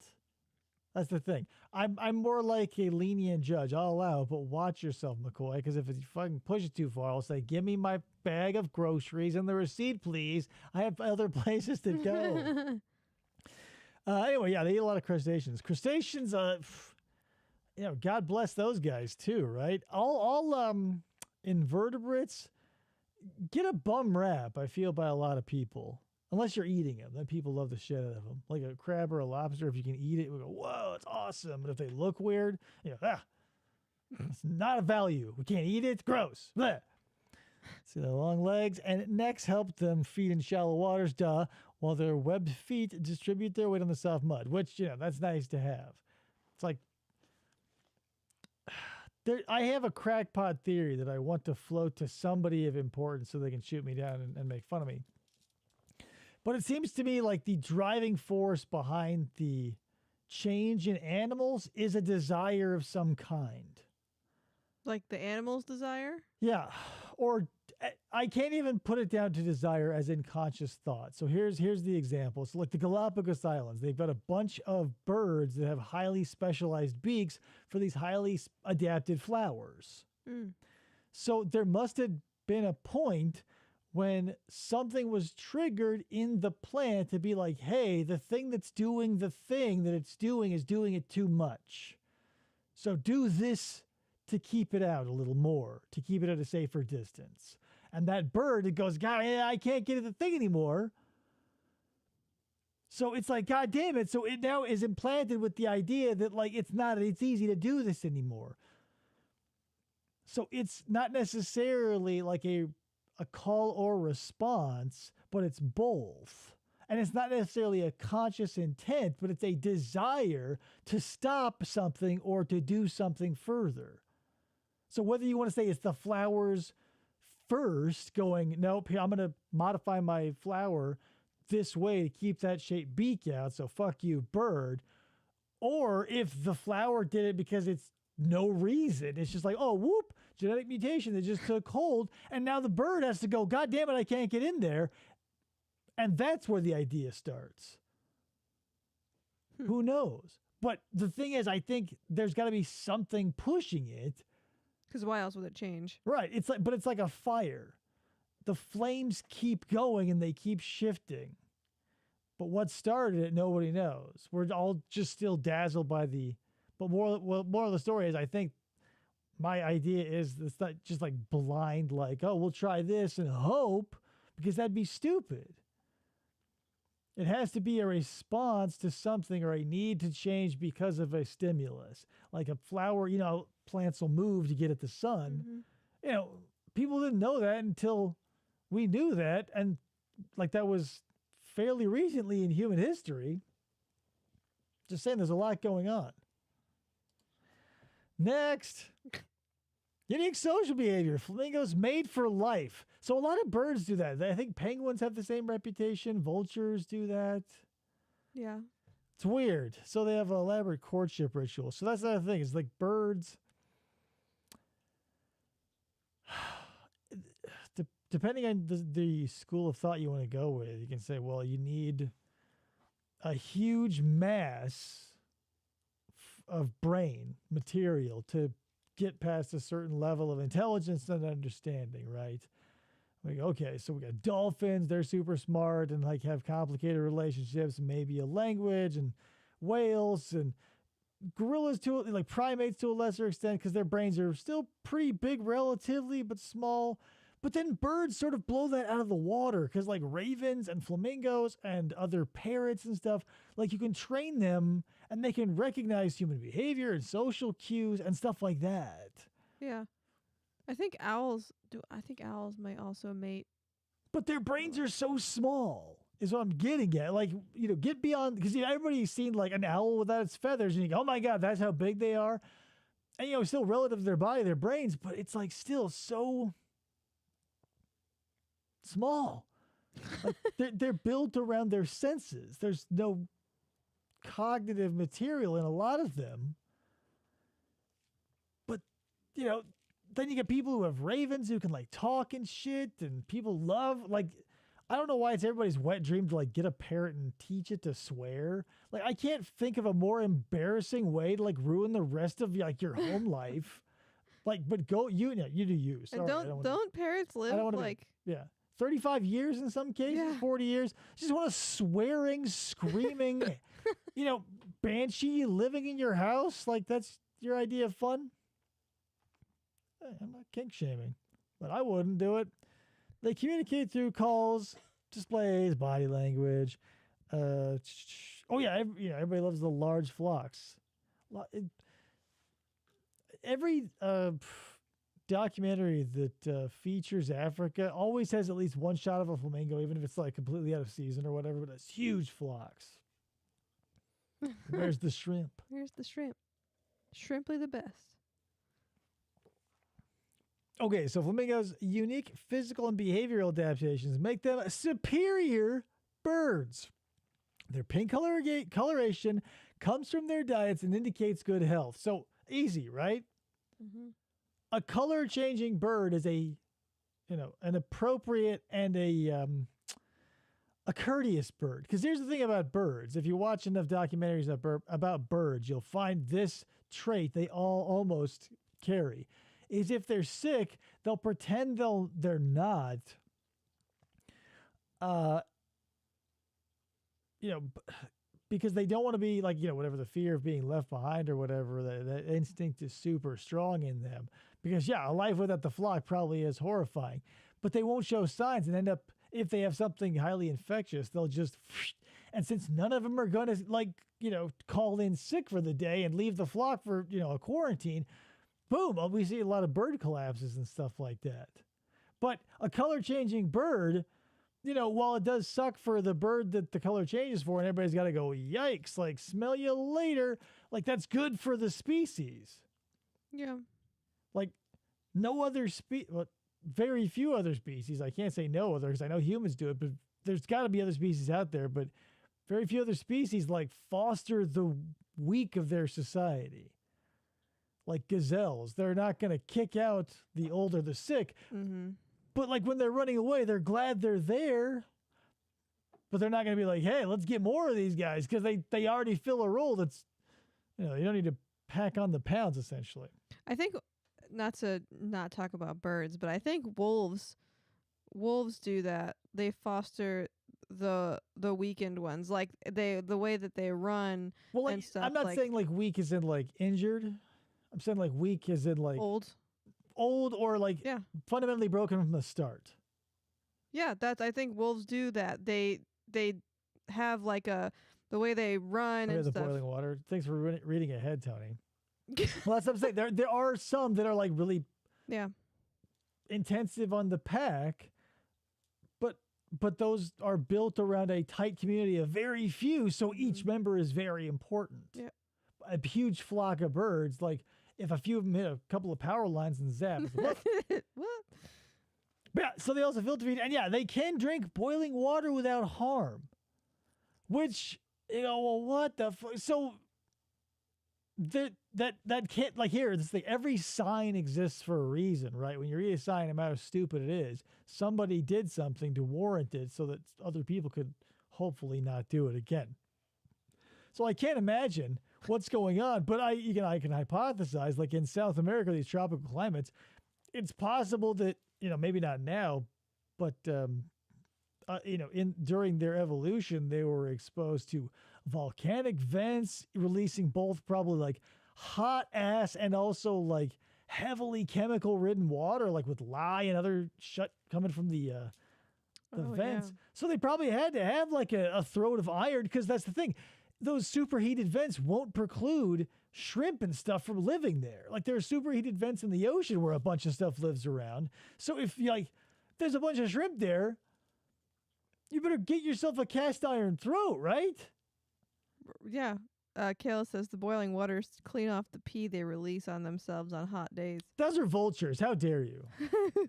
That's the thing. I'm more like a lenient judge. I'll allow it, but watch yourself, McCoy, because if you fucking push it too far, I'll say, "Give me my bag of groceries and the receipt, please. I have other places to go." Anyway, yeah, they eat a lot of crustaceans. Crustaceans, God bless those guys too, right? All invertebrates get a bum rap, I feel, by a lot of people. Unless you're eating them, then people love the shit out of them. Like a crab or a lobster, if you can eat it, we go, whoa, it's awesome. But if they look weird, it's not a value. We can't eat it. It's gross. Blech. See their long legs and necks help them feed in shallow waters, while their webbed feet distribute their weight on the soft mud, which, that's nice to have. It's like, I have a crackpot theory that I want to float to somebody of importance so they can shoot me down and make fun of me. But it seems to me like the driving force behind the change in animals is a desire of some kind. Like the animal's desire? Yeah. Or I can't even put it down to desire as in conscious thought. So here's the example. So like the Galapagos Islands, they've got a bunch of birds that have highly specialized beaks for these highly adapted flowers. Mm. So there must have been a point when something was triggered in the plant to be like, hey, the thing that's doing the thing that it's doing is doing it too much. So do this to keep it out a little more, to keep it at a safer distance. And that bird, it goes, God, I can't get at the thing anymore. So it's like, God damn it. So it now is implanted with the idea that like, it's easy to do this anymore. So it's not necessarily like a call or response, but it's both. And it's not necessarily a conscious intent, but it's a desire to stop something or to do something further. So whether you want to say it's the flowers first going, nope, I'm going to modify my flower this way to keep that shaped beak out, so fuck you, bird. Or if the flower did it because it's no reason, it's just like, oh, whoop, genetic mutation that just took hold, and now the bird has to go, God damn it, I can't get in there. And that's where the idea starts. Who knows? But the thing is, I think there's got to be something pushing it. Because why else would it change? Right. It's like a fire. The flames keep going and they keep shifting. But what started it, nobody knows. We're all just still dazzled by but more of the story is, I think my idea is it's not just like blind, like, oh, we'll try this and hope, because that'd be stupid. It has to be a response to something or a need to change because of a stimulus. Like a flower, plants will move to get at the sun. Mm-hmm. People didn't know that until we knew that. And like that was fairly recently in human history. Just saying, there's a lot going on. Next. Unique social behavior. Flamingos made for life. So a lot of birds do that. I think penguins have the same reputation. Vultures do that. Yeah. It's weird. So they have an elaborate courtship ritual. So that's the other thing. It's like birds. depending on the school of thought you want to go with, you can say, well, you need a huge mass of brain material to get past a certain level of intelligence and understanding, right? Like, okay, so we got dolphins, they're super smart and like have complicated relationships, and maybe a language, and whales and gorillas to like primates to a lesser extent because their brains are still pretty big relatively, but small. But then birds sort of blow that out of the water because like ravens and flamingos and other parrots and stuff, like you can train them and they can recognize human behavior and social cues and stuff like that. Yeah. I think owls might also mate. But their brains are so small, is what I'm getting at. Like, get beyond, because everybody's seen like an owl without its feathers, and you go, oh my God, that's how big they are. And, still relative to their body, their brains, but it's like still so small. Like, they're built around their senses. There's no cognitive material in a lot of them. But, then you get people who have ravens who can like talk and shit, and people love like, I don't know why it's everybody's wet dream to like get a parrot and teach it to swear. Like, I can't think of a more embarrassing way to like ruin the rest of like your home life. Like, but you do you. Sorry, And don't parrots live like 35 years in some cases, 40 years. Just want a swearing, screaming, banshee living in your house. Like, that's your idea of fun? I'm not kink shaming, but I wouldn't do it. They communicate through calls, displays, body language. Everybody loves the large flocks. Every documentary that features Africa always has at least one shot of a flamingo, even if it's like completely out of season or whatever, but it's huge flocks. Where's the shrimp? Where's the shrimp? Shrimply the best. Okay, so flamingos' unique physical and behavioral adaptations make them superior birds. Their pink coloration comes from their diets and indicates good health. So easy, right? Mm-hmm. A color-changing bird is an appropriate and a courteous bird. Because here's the thing about birds. If you watch enough documentaries about birds, you'll find this trait they all almost carry. Is if they're sick, they'll pretend they're not. Because they don't want to be like, whatever, the fear of being left behind or whatever, that instinct is super strong in them. Because, a life without the flock probably is horrifying. But they won't show signs and end up, if they have something highly infectious, they'll just, and since none of them are going to, call in sick for the day and leave the flock for, a quarantine, boom, we see a lot of bird collapses and stuff like that. But a color-changing bird, while it does suck for the bird that the color changes for, and everybody's got to go, yikes, like, smell you later, like, that's good for the species. Yeah. Like, no other very few other species, I can't say no other, because I know humans do it, but there's got to be other species out there, but very few other species, like, foster the weak of their society. Like gazelles, they're not going to kick out the old or the sick. Mm-hmm. But like when they're running away, they're glad they're there. But they're not going to be like, hey, let's get more of these guys, because they already fill a role that's, you don't need to pack on the pounds, essentially. I think, not to not talk about birds, but I think wolves do that. They foster the weakened ones, like the way that they run and stuff. I'm not saying like weak as in like injured. I'm saying like weak as in like old or like fundamentally broken from the start. Yeah, I think wolves do that. They have like the way they run and the stuff. boiling water. Thanks for reading ahead, Tony. Well, that's what I'm saying. There are some that are like really intensive on the pack, but those are built around a tight community of very few, so each member is very important. Yeah. A huge flock of birds, like if a few of them hit a couple of power lines and zap. What? Yeah, so they also filter feed, and they can drink boiling water without harm. Which, well, what the fuck? So that can't, like, here, it's the every sign exists for a reason, right? When you read a sign, no matter how stupid it is, somebody did something to warrant it so that other people could hopefully not do it again. So I can't imagine what's going on, but I can hypothesize, like in South America, these tropical climates, it's possible that, maybe not now, but during their evolution, they were exposed to volcanic vents releasing both probably like hot ass and also like heavily chemical ridden water, like with lye and other shit coming from the vents. Yeah. So they probably had to have like a throat of iron, because that's the thing. Those superheated vents won't preclude shrimp and stuff from living there. Like, there are superheated vents in the ocean where a bunch of stuff lives around. So if there's a bunch of shrimp there, you better get yourself a cast iron throat, right? Yeah. Kayla says the boiling waters clean off the pee they release on themselves on hot days. Those are vultures. How dare you?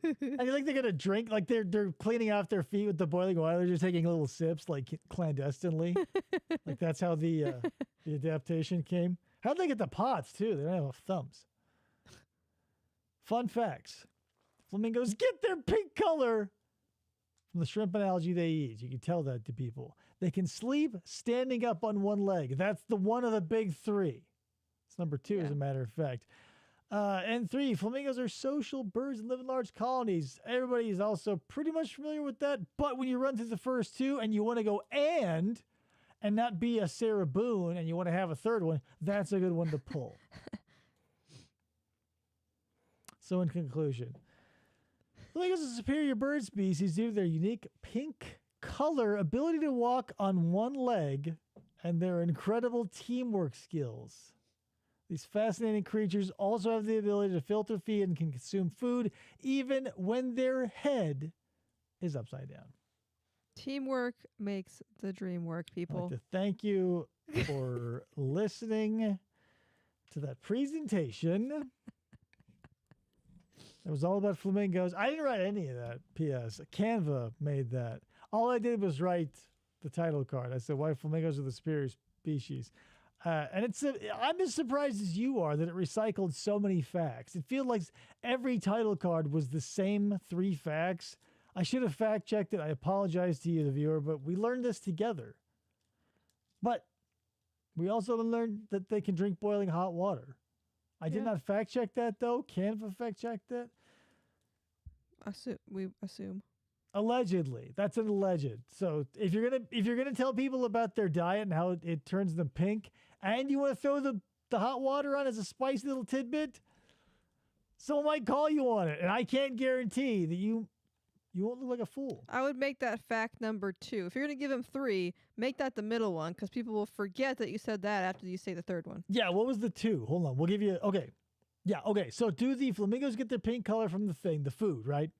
And you think they're gonna drink, like they're cleaning off their feet with the boiling water. They're just taking little sips, like clandestinely. Like that's how the adaptation came. How'd they get the pots too? They don't have thumbs. Fun facts: flamingos get their pink color from the shrimp and algae they eat. You can tell that to people. They can sleep standing up on one leg. That's the one of the big three. It's number two, as a matter of fact. And 3, flamingos are social birds and live in large colonies. Everybody is also pretty much familiar with that. But when you run through the first two and you want to go and not be a Sarah Boone and you want to have a third one, that's a good one to pull. So in conclusion, flamingos is a superior bird species due to their unique pink color, ability to walk on one leg, and their incredible teamwork skills. These fascinating creatures also have the ability to filter feed and can consume food even when their head is upside down. Teamwork makes the dream work, I'd people. like to thank you for listening to that presentation. It was all about flamingos. I didn't write any of that, P.S. Canva made that. All I did was write the title card. I said, why flamingos are the superior species. And I'm as surprised as you are that it recycled so many facts. It feels like every title card was the same 3 facts. I should have fact-checked it. I apologize to you, the viewer, but we learned this together. But we also learned that they can drink boiling hot water. I did not fact-check that, though. Canva fact-checked that. We assume. Allegedly. That's an alleged. So if you're gonna tell people about their diet and how it turns them pink, and you want to throw the hot water on as a spicy little tidbit, someone might call you on it. And I can't guarantee that you won't look like a fool. I would make that fact number 2. If you're going to give him 3, make that the middle one, because people will forget that you said that after you say the third one. Yeah, what was the 2? Hold on. We'll give you... Okay. Yeah, okay. So do the flamingos get their pink color from the food, right?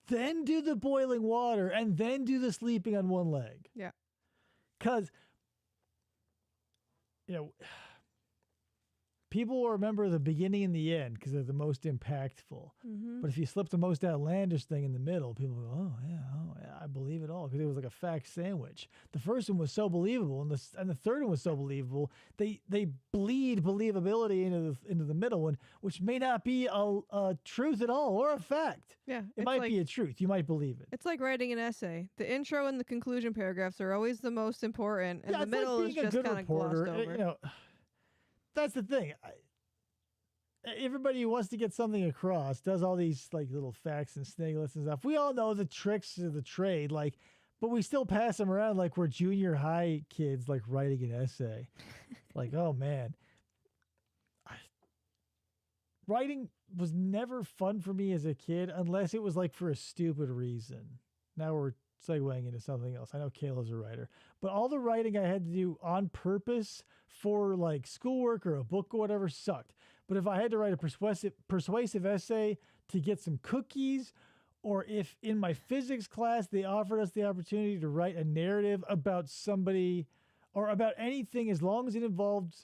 Then do the boiling water, and then do the sleeping on one leg. Yeah. Because, people will remember the beginning and the end because they're the most impactful. Mm-hmm. But if you slip the most outlandish thing in the middle, people go, oh yeah, I believe it all, because it was like a fact sandwich. The first one was so believable, and the third one was so believable. They bleed believability into the middle one, which may not be a truth at all or a fact. Yeah. It might be a truth. You might believe it. It's like writing an essay. The intro and the conclusion paragraphs are always the most important, and the middle is just kind of glossed over. That's the thing. Everybody who wants to get something across does all these like little facts and sniglets and stuff. We all know the tricks of the trade, but we still pass them around like we're junior high kids, like writing an essay. Like, oh man, writing was never fun for me as a kid unless it was like for a stupid reason. Now we're segueing into something else. I know Kayla's a writer, but all the writing I had to do on purpose for like schoolwork or a book or whatever sucked. But if I had to write a persuasive essay to get some cookies, or if in my physics class they offered us the opportunity to write a narrative about somebody or about anything, as long as it involved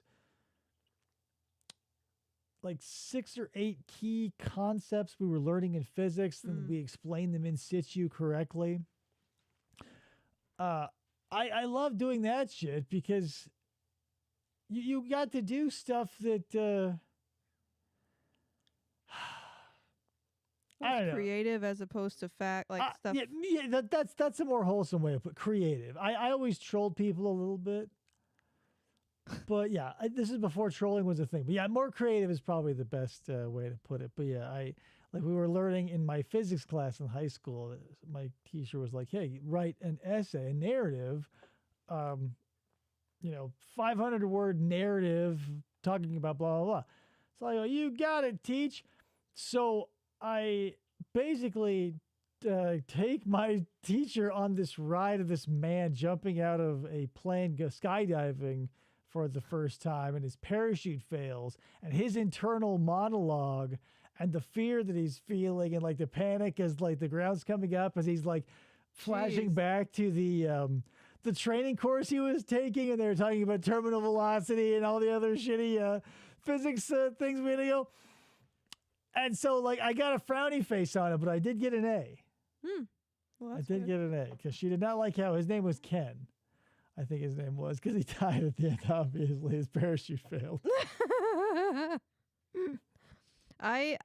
like 6 or 8 key concepts we were learning in physics, and we explained them in situ correctly. I love doing that shit because you got to do stuff that I don't know. Creative as opposed to fact, like stuff. Yeah, that's a more wholesome way of put creative. I always trolled people a little bit, but yeah, this is before trolling was a thing. But yeah, more creative is probably the best way to put it. But yeah, like we were learning in my physics class in high school. My teacher was like, "Hey, write an essay, a narrative, 500-word narrative talking about blah blah blah." So I go, "You got it, teach." So I basically take my teacher on this ride of this man jumping out of a plane, skydiving for the first time, and his parachute fails, and his internal monologue and the fear that he's feeling, and like the panic as like the ground's coming up as he's like flashing Jeez. back to the training course he was taking, and they were talking about terminal velocity and all the other shitty physics things we had to go. And so, like, I got a frowny face on it, but I did get an A. Well, I that's did get an A because she did not like how his name was Ken. I think his name was because he died at the end. Obviously, his parachute failed. I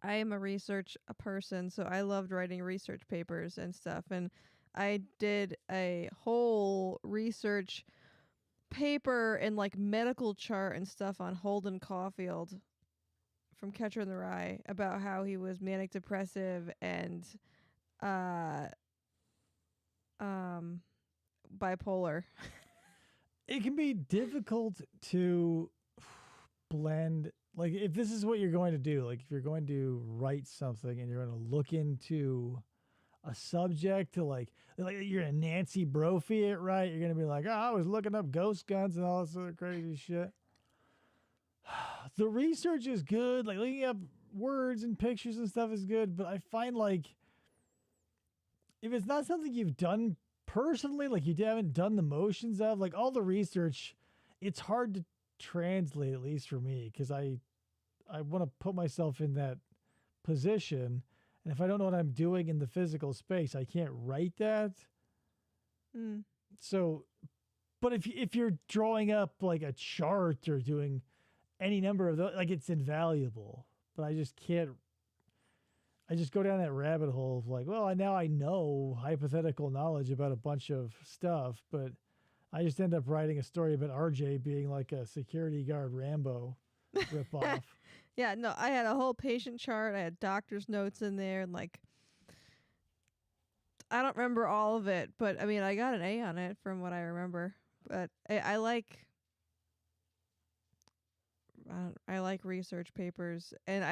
am a research person, so I loved writing research papers and stuff. And I did a whole research paper and like medical chart and stuff on Holden Caulfield from Catcher in the Rye about how he was manic depressive and bipolar. It can be difficult to blend. Like, if this is what you're going to do, like if you're going to write something and you're going to look into a subject to like you're a Nancy Brophy it, right? You're going to be like, oh, I was looking up ghost guns and all this other crazy shit. The research is good. Like looking up words and pictures and stuff is good. But I find like if it's not something you've done personally, like you haven't done the motions of, like all the research, it's hard to translate, at least for me, because I want to put myself in that position. And if I don't know what I'm doing in the physical space, I can't write that. So, but if you're drawing up like a chart or doing any number of those, like it's invaluable. But I just can't. I just go down that rabbit hole of like, well, now I know hypothetical knowledge about a bunch of stuff, but I just end up writing a story about RJ being like a security guard Rambo ripoff. Yeah, no, I had a whole patient chart. I had doctor's notes in there, and like, I don't remember all of it, but I mean, I got an A on it from what I remember. But I like research papers, and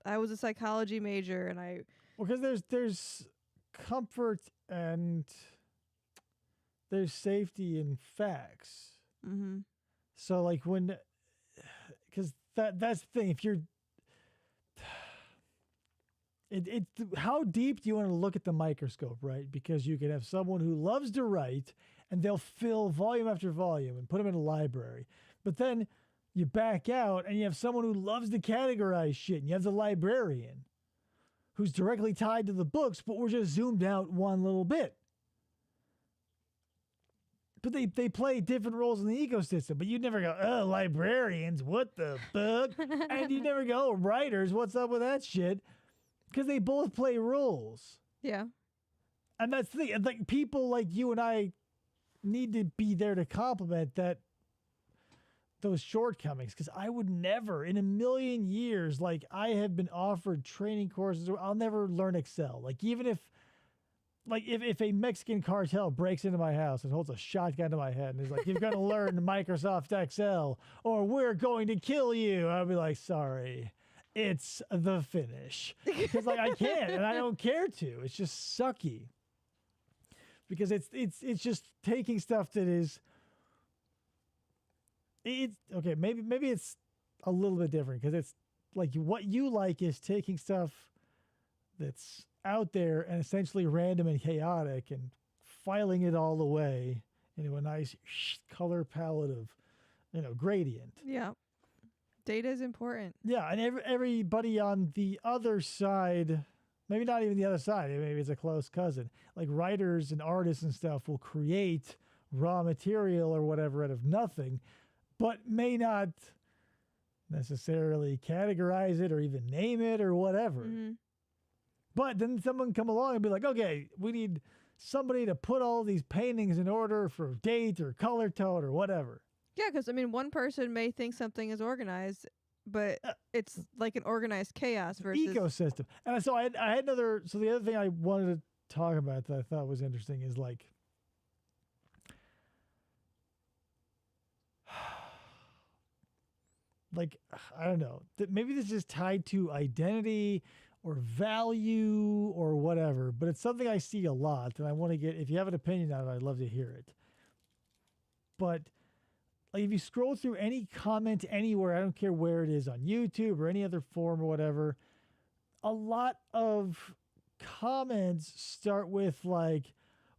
I was a psychology major, and well, because there's comfort and there's safety in facts. Mm-hmm. So like because that's the thing. If you're, it's how deep do you want to look at the microscope, right? Because you can have someone who loves to write and they'll fill volume after volume and put them in a library, but then you back out and you have someone who loves to categorize shit, and you have the librarian who's directly tied to the books, but we're just zoomed out one little bit. But they play different roles in the ecosystem. But you never go, oh, librarians, what the fuck? And you never go, oh, writers, what's up with that shit? Because they both play roles. Yeah. And that's the thing. Like, people like you and I need to be there to complement those shortcomings. Because I would never, in a million years, like, I have been offered training courses, I'll never learn Excel. Like, even if a Mexican cartel breaks into my house and holds a shotgun to my head and is like, you're going to learn Microsoft Excel or we're going to kill you, I'll be like, sorry, it's the finish. Because like I can't and I don't care to. It's just sucky. Because it's just taking stuff that is okay, maybe it's a little bit different because it's like what you like is taking stuff that's out there and essentially random and chaotic and filing it all away into a nice color palette of, gradient. Yeah. Data is important. Yeah, and everybody on the other side, maybe not even the other side, maybe it's a close cousin, like writers and artists and stuff will create raw material or whatever out of nothing, but may not necessarily categorize it or even name it or whatever. Mm-hmm. But then someone come along and be like, okay, we need somebody to put all these paintings in order for date or color tone or whatever. Yeah, because I mean, one person may think something is organized, but it's like an organized chaos versus Ecosystem. And so I had another. So the other thing I wanted to talk about that I thought was interesting is like, I don't know, that maybe this is tied to identity or value or whatever, but it's something I see a lot, and I want to get, if you have an opinion on it, I'd love to hear it. But like if you scroll through any comment anywhere, I don't care where it is, on YouTube or any other form or whatever, a lot of comments start with like,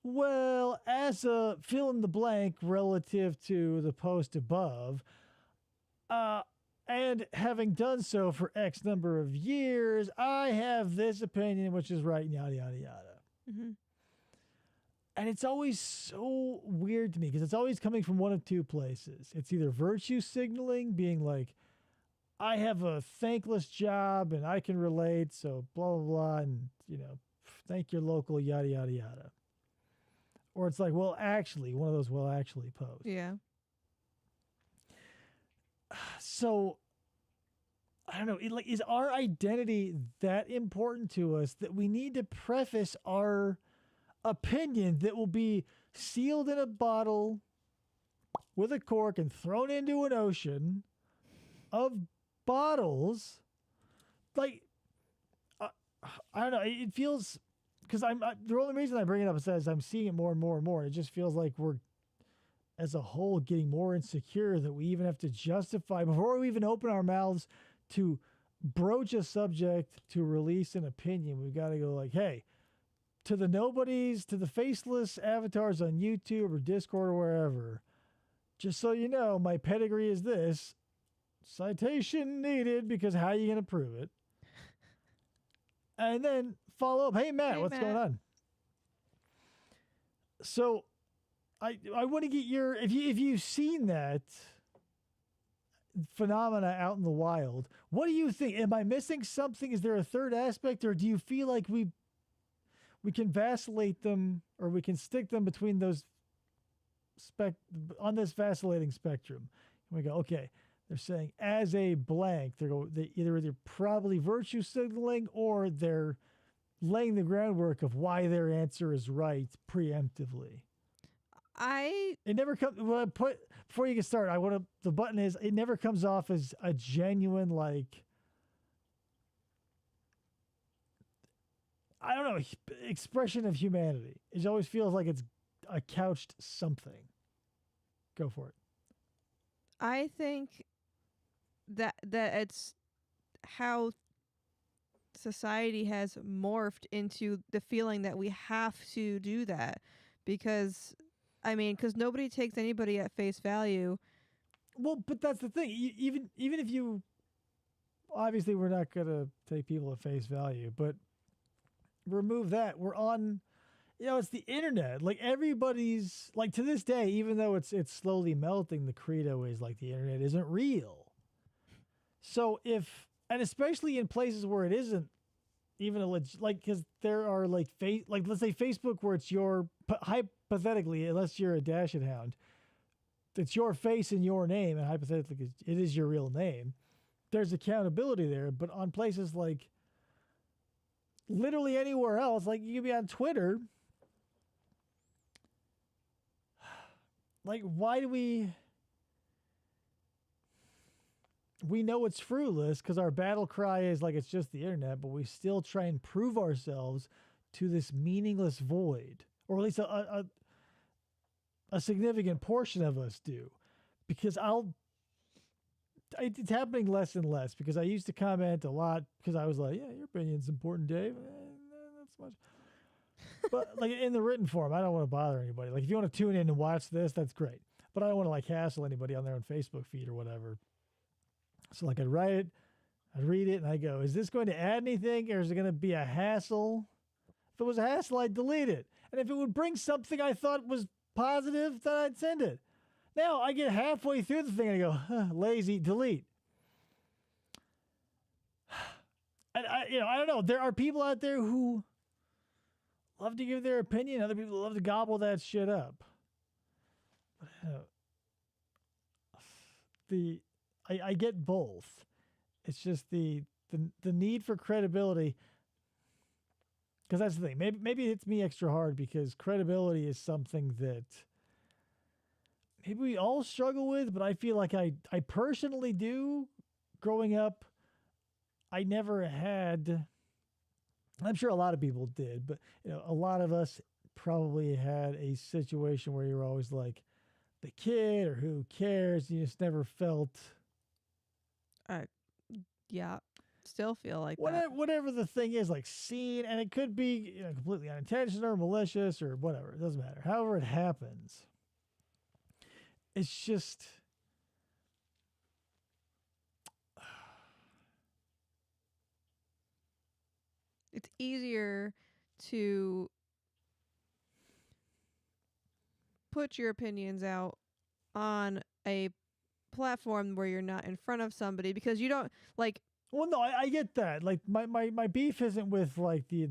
well, as a fill in the blank relative to the post above, and having done so for X number of years, I have this opinion, which is right, yada, yada, yada. Mm-hmm. And it's always so weird to me because it's always coming from one of two places. It's either virtue signaling, being like, I have a thankless job and I can relate, so blah, blah, blah, and, you know, thank your local, yada, yada, yada. Or it's like, well, actually, one of those well, actually posts. Yeah. So, I don't know. Like, is our identity that important to us that we need to preface our opinion that will be sealed in a bottle with a cork and thrown into an ocean of bottles? Like, I don't know. It feels, because the only reason I bring it up is I'm seeing it more and more and more. It just feels like we're, as a whole, getting more insecure that we even have to justify before we even open our mouths to broach a subject, to release an opinion. We've got to go like, hey, to the nobodies, to the faceless avatars on YouTube or Discord or wherever, just so you know, my pedigree is this. Citation needed, because how are you going to prove it? And then follow up, hey, Matt, what's going on? So I want to get your, if you've seen that phenomena out in the wild, what do you think? Am I missing something? Is there a third aspect, or do you feel like we can vacillate them, or we can stick them between those on this vacillating spectrum? And we go, okay, they're saying as a blank, they either probably virtue signaling, or they're laying the groundwork of why their answer is right preemptively. It never comes. Well, before you get started, the button is, it never comes off as a genuine, like, I don't know, expression of humanity. It always feels like it's a couched something. Go for it. I think that it's how society has morphed into the feeling that we have to do that, because nobody takes anybody at face value. Well, but that's the thing. Even if you, obviously we're not going to take people at face value, but remove that. We're on, it's the internet. Like, everybody's, like, to this day, even though it's slowly melting, the credo is like the internet isn't real. So and especially in places where it isn't even because there are like let's say Facebook, where it's your, hypothetically, unless you're a Dash Hound, it's your face and your name, and hypothetically it is your real name. There's accountability there, but on places like literally anywhere else, like you can be on Twitter. Like, why do we know it's fruitless because our battle cry is like it's just the internet, but we still try and prove ourselves to this meaningless void, or at least a significant portion of us do, because it's happening less and less, because I used to comment a lot because I was like, yeah, your opinion's important, Dave. Not so much. But like in the written form, I don't want to bother anybody. Like, if you want to tune in and watch this, that's great. But I don't want to like hassle anybody on their own Facebook feed or whatever. So like, I'd write it, I'd read it, and I go, is this going to add anything, or is it going to be a hassle? If it was a hassle, I'd delete it. And if it would bring something I thought was positive, then I'd send it. Now I get halfway through the thing and I go, lazy, delete. And I don't know. There are people out there who love to give their opinion. Other people love to gobble that shit up. I get both. It's just the need for credibility. Because that's the thing. Maybe it hits me extra hard because credibility is something that maybe we all struggle with, but I feel like I personally do. Growing up, I never had. I'm sure a lot of people did, but a lot of us probably had a situation where you were always like the kid or who cares. You just never felt. Yeah. Still feel like that. Whatever the thing is, like seen, and it could be completely unintentional or malicious or whatever. It doesn't matter. However it happens, it's just it's easier to put your opinions out on a platform where you're not in front of somebody because you don't like. Well, no, I get that. Like my beef isn't with like the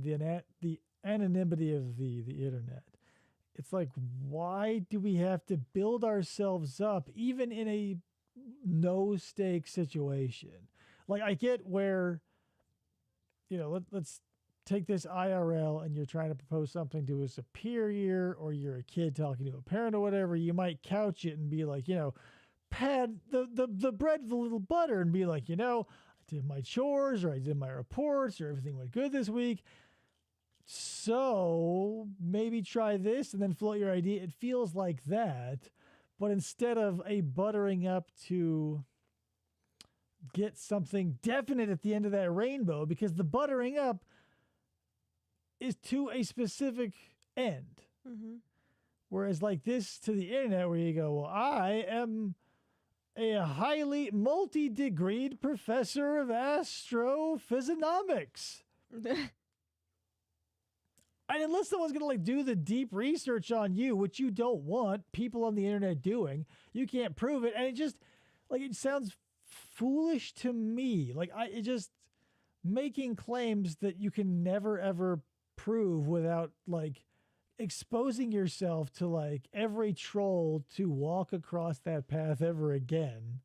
anonymity of the internet. It's like, why do we have to build ourselves up even in a no stake situation? Like I get where, let's take this IRL and you're trying to propose something to a superior or you're a kid talking to a parent or whatever. You might couch it and be like, pad the bread with a little butter and be like, I did my chores or I did my reports or everything went good this week. So maybe try this and then float your idea. It feels like that. But instead of a buttering up to get something definite at the end of that rainbow, because the buttering up is to a specific end. Mm-hmm. Whereas like this to the internet where you go, well, I am a highly multi-degreed professor of astrophysiognomics. And unless someone's going to like do the deep research on you, which you don't want people on the internet doing, you can't prove it. And it just like, it sounds foolish to me. Like it just making claims that you can never ever prove without like exposing yourself to like every troll to walk across that path ever again.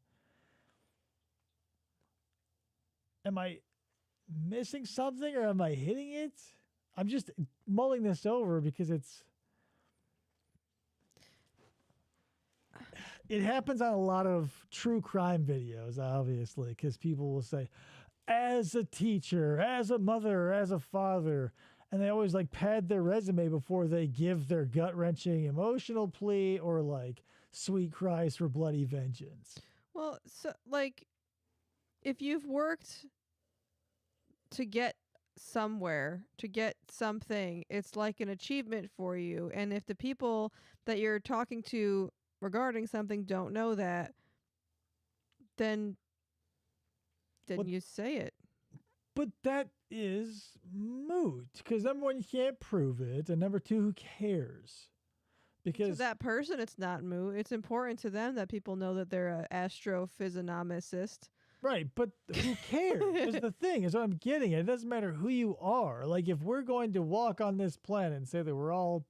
Am I missing something or am I hitting it? I'm just mulling this over because it happens on a lot of true crime videos, obviously, because people will say, as a teacher, as a mother, as a father, and they always like pad their resume before they give their gut-wrenching emotional plea or like sweet cries for bloody vengeance. Well, so like if you've worked to get somewhere, to get something, it's like an achievement for you. And if the people that you're talking to regarding something don't know that, then you say it. But that is moot because number one, you can't prove it, and number two, who cares? Because to that person, it's not moot. It's important to them that people know that they're an astrophysiognomicist. Right, but who cares? Is the thing, is what I'm getting at. It doesn't matter who you are. Like, if we're going to walk on this planet and say that we're all,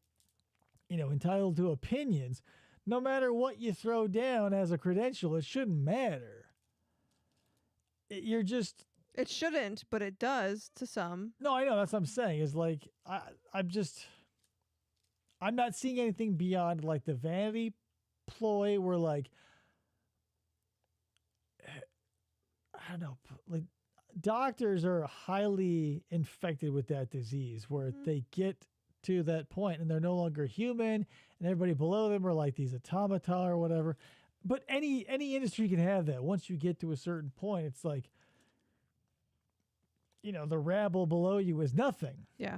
entitled to opinions, no matter what you throw down as a credential, it shouldn't matter. You're just... It shouldn't, but it does to some. No, I know. That's what I'm saying. Is like, I'm not seeing anything beyond like the vanity ploy where like, I don't know, like doctors are highly infected with that disease where they get to that point and they're no longer human and everybody below them are like these automata or whatever. But any industry can have that. Once you get to a certain point, it's like, the rabble below you is nothing. Yeah.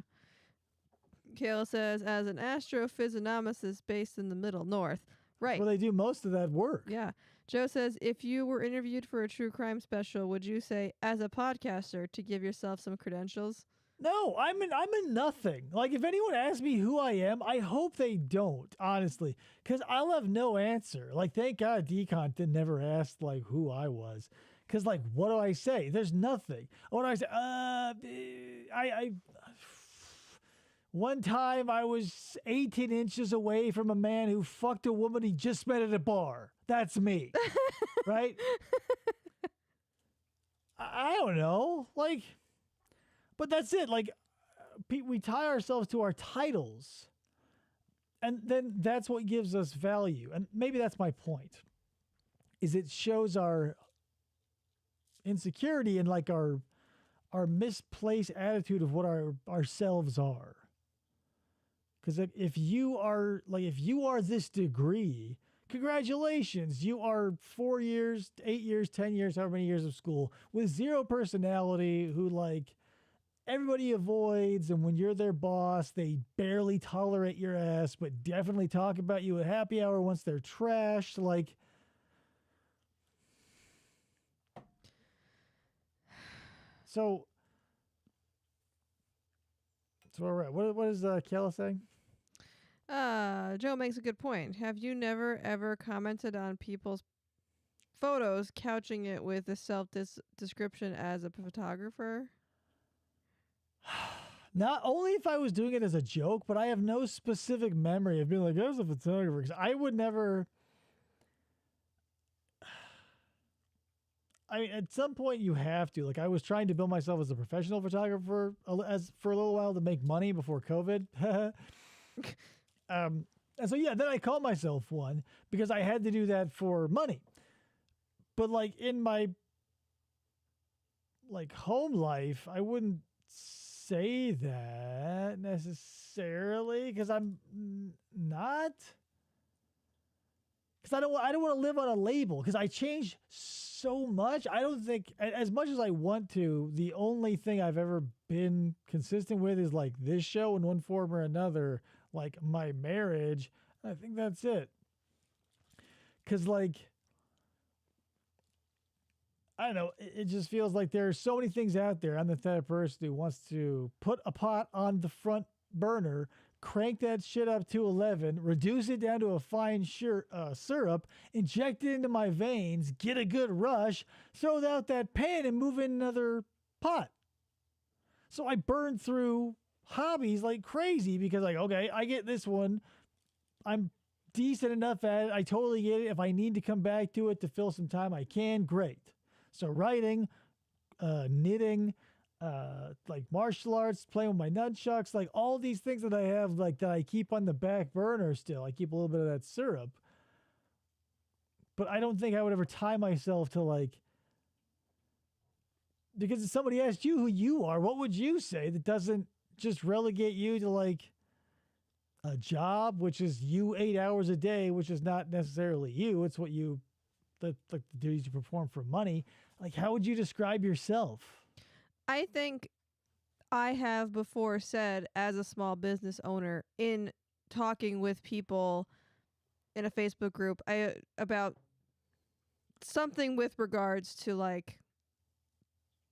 Kayla says, as an astrophysiognomicist based in the Middle North. Right. Well, they do most of that work. Yeah. Joe says, if you were interviewed for a true crime special, would you say, as a podcaster, to give yourself some credentials? No, I'm in nothing. Like, if anyone asks me who I am, I hope they don't, honestly, because I'll have no answer. Like, thank God Decon never asked, like, who I was. Because, like, what do I say? There's nothing. What do I say? One time I was 18 inches away from a man who fucked a woman he just met at a bar. That's me. Right? I don't know. Like, but that's it. Like, we tie ourselves to our titles, and then that's what gives us value. And maybe that's my point, is it shows our insecurity and like our misplaced attitude of what ourselves are. Because if you are this degree, congratulations, you are 4 years, 8 years, 10 years, however many years of school with zero personality, who like everybody avoids, and when you're their boss, they barely tolerate your ass, but definitely talk about you at happy hour once they're trashed. Like, so all right. What is Kayla saying? Joe makes a good point. Have you never ever commented on people's photos, couching it with a self-description as a photographer? Not only if I was doing it as a joke, but I have no specific memory of being like, I was a photographer. 'Cause I would never. I mean, at some point you have to. Like, I was trying to build myself as a professional photographer for a little while to make money before COVID. And so, yeah, then I called myself one because I had to do that for money. But like in my like home life, I wouldn't say that necessarily because I'm not. Because I don't want to live on a label because I changed so much. I don't think, as much as I want to, the only thing I've ever been consistent with is like this show in one form or another, like my marriage. I think that's it. Because like, I don't know, it just feels like there are so many things out there. I'm the type of person who wants to put a pot on the front burner, crank that shit up to 11, reduce it down to a fine syrup, inject it into my veins, get a good rush, throw out that pan and move in another pot. So I burn through hobbies like crazy because like, okay, I get this one. I'm decent enough at it. I totally get it. If I need to come back to it to fill some time, I can. Great. So writing, knitting, like martial arts, playing with my nunchucks, like all these things that I have, like that I keep on the back burner still. I keep a little bit of that syrup. But I don't think I would ever tie myself to like, because if somebody asked you who you are, what would you say that doesn't just relegate you to like a job, which is you 8 hours a day, which is not necessarily you. It's what you, the duties you perform for money. Like, how would you describe yourself? I think I have before said, as a small business owner, in talking with people in a Facebook group, about something with regards to like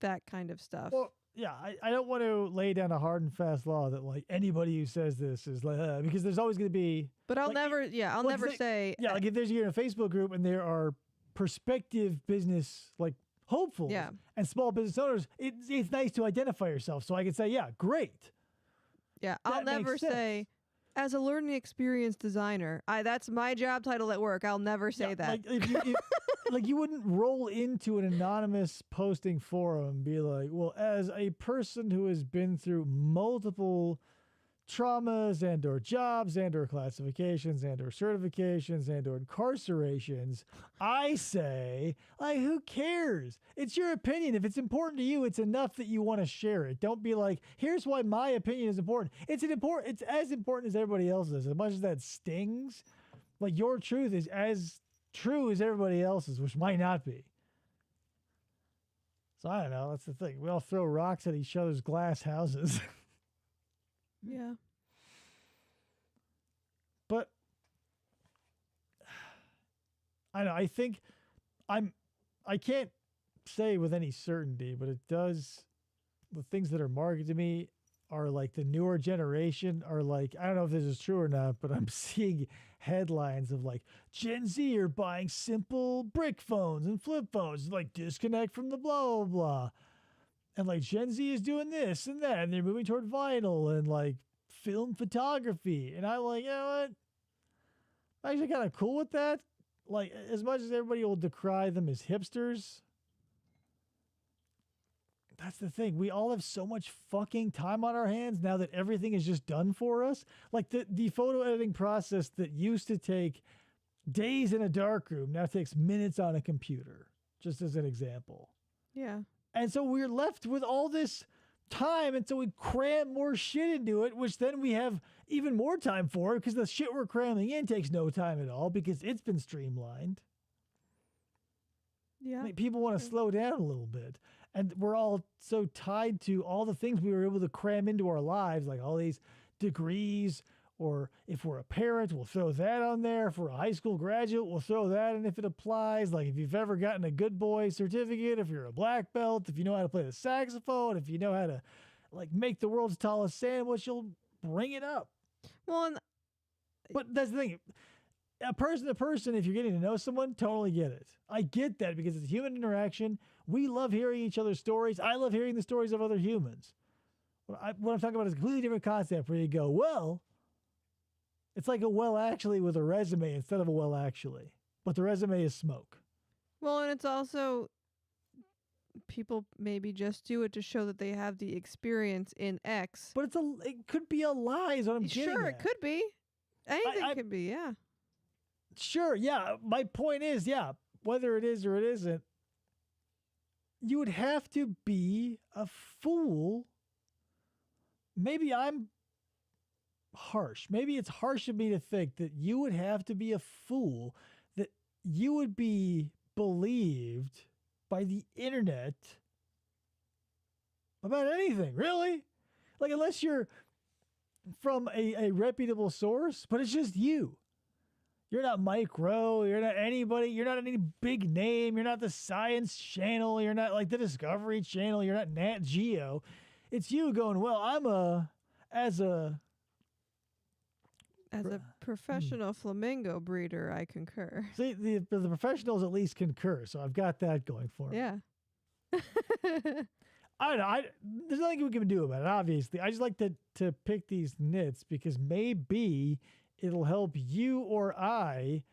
that kind of stuff. Well, yeah, I don't want to lay down a hard and fast law that like anybody who says this is like, because there's always going to be. But I'll like, never, I'll well, never say. Yeah, like if you're in a Facebook group and there are prospective business like hopefuls and small business owners, it's nice to identify yourself. So I can say, yeah, great. Yeah, I'll never say, as a learning experience designer, that's my job title at work. I'll never say that. Like, like you wouldn't roll into an anonymous posting forum and be like, well, as a person who has been through multiple traumas and or jobs and or classifications and or certifications and or incarcerations, I say, like, who cares? It's your opinion. If it's important to you, it's enough that you want to share it. Don't be like, here's why my opinion is important. It's as important as everybody else's. As much as that stings, like your truth is as true as everybody else's, which might not be. So I don't know. That's the thing. We all throw rocks at each other's glass houses. Yeah. But I don't know. I think I can't say with any certainty, but it does, the things that are marketed to me, are like the newer generation are like, I don't know if this is true or not, but I'm seeing headlines of like Gen Z are buying simple brick phones and flip phones, like disconnect from the blah, blah, blah. And like Gen Z is doing this and that, and they're moving toward vinyl and like film photography. And I'm like, you know what? I'm actually kind of cool with that. Like, as much as everybody will decry them as hipsters, that's the thing. We all have so much fucking time on our hands now that everything is just done for us. Like the photo editing process that used to take days in a darkroom now takes minutes on a computer, just as an example. Yeah. And so we're left with all this time, and so we cram more shit into it, which then we have even more time for, because the shit we're cramming in takes no time at all because it's been streamlined. Yeah. I mean, people want to slow down a little bit. And we're all so tied to all the things we were able to cram into our lives, like all these degrees, or if we're a parent, we'll throw that on there. If we're a high school graduate, we'll throw that in if it applies. Like if you've ever gotten a good boy certificate, if you're a black belt, if you know how to play the saxophone, if you know how to like make the world's tallest sandwich, you'll bring it up. Well, But that's the thing. A person to person, if you're getting to know someone, totally get it. I get that because it's human interaction. We love hearing each other's stories. I love hearing the stories of other humans. What I'm talking about is a completely different concept where you go, well, it's like a well actually with a resume instead of a well actually. But the resume is smoke. well, and it's also people maybe just do it to show that they have the experience in X. But it could be a lie is what I'm getting Sure, at. it could be. Anything I- could be, yeah. Sure, yeah. My point is, yeah, whether it is or it isn't, you would have to be a fool. Maybe I'm harsh. Maybe it's harsh of me to think that you would have to be a fool, that you would be believed by the internet about anything, really. Like, unless you're from a reputable source, but it's just you. You're not Mike Rowe. You're not anybody. You're not any big name. You're not the Science Channel. You're not like the Discovery Channel. You're not Nat Geo. It's you going, well, as a professional flamingo breeder, I concur. See, the professionals at least concur, so I've got that going for me. Yeah. I don't know. There's nothing we can do about it, obviously. I just like to pick these nits because maybe it'll help you or I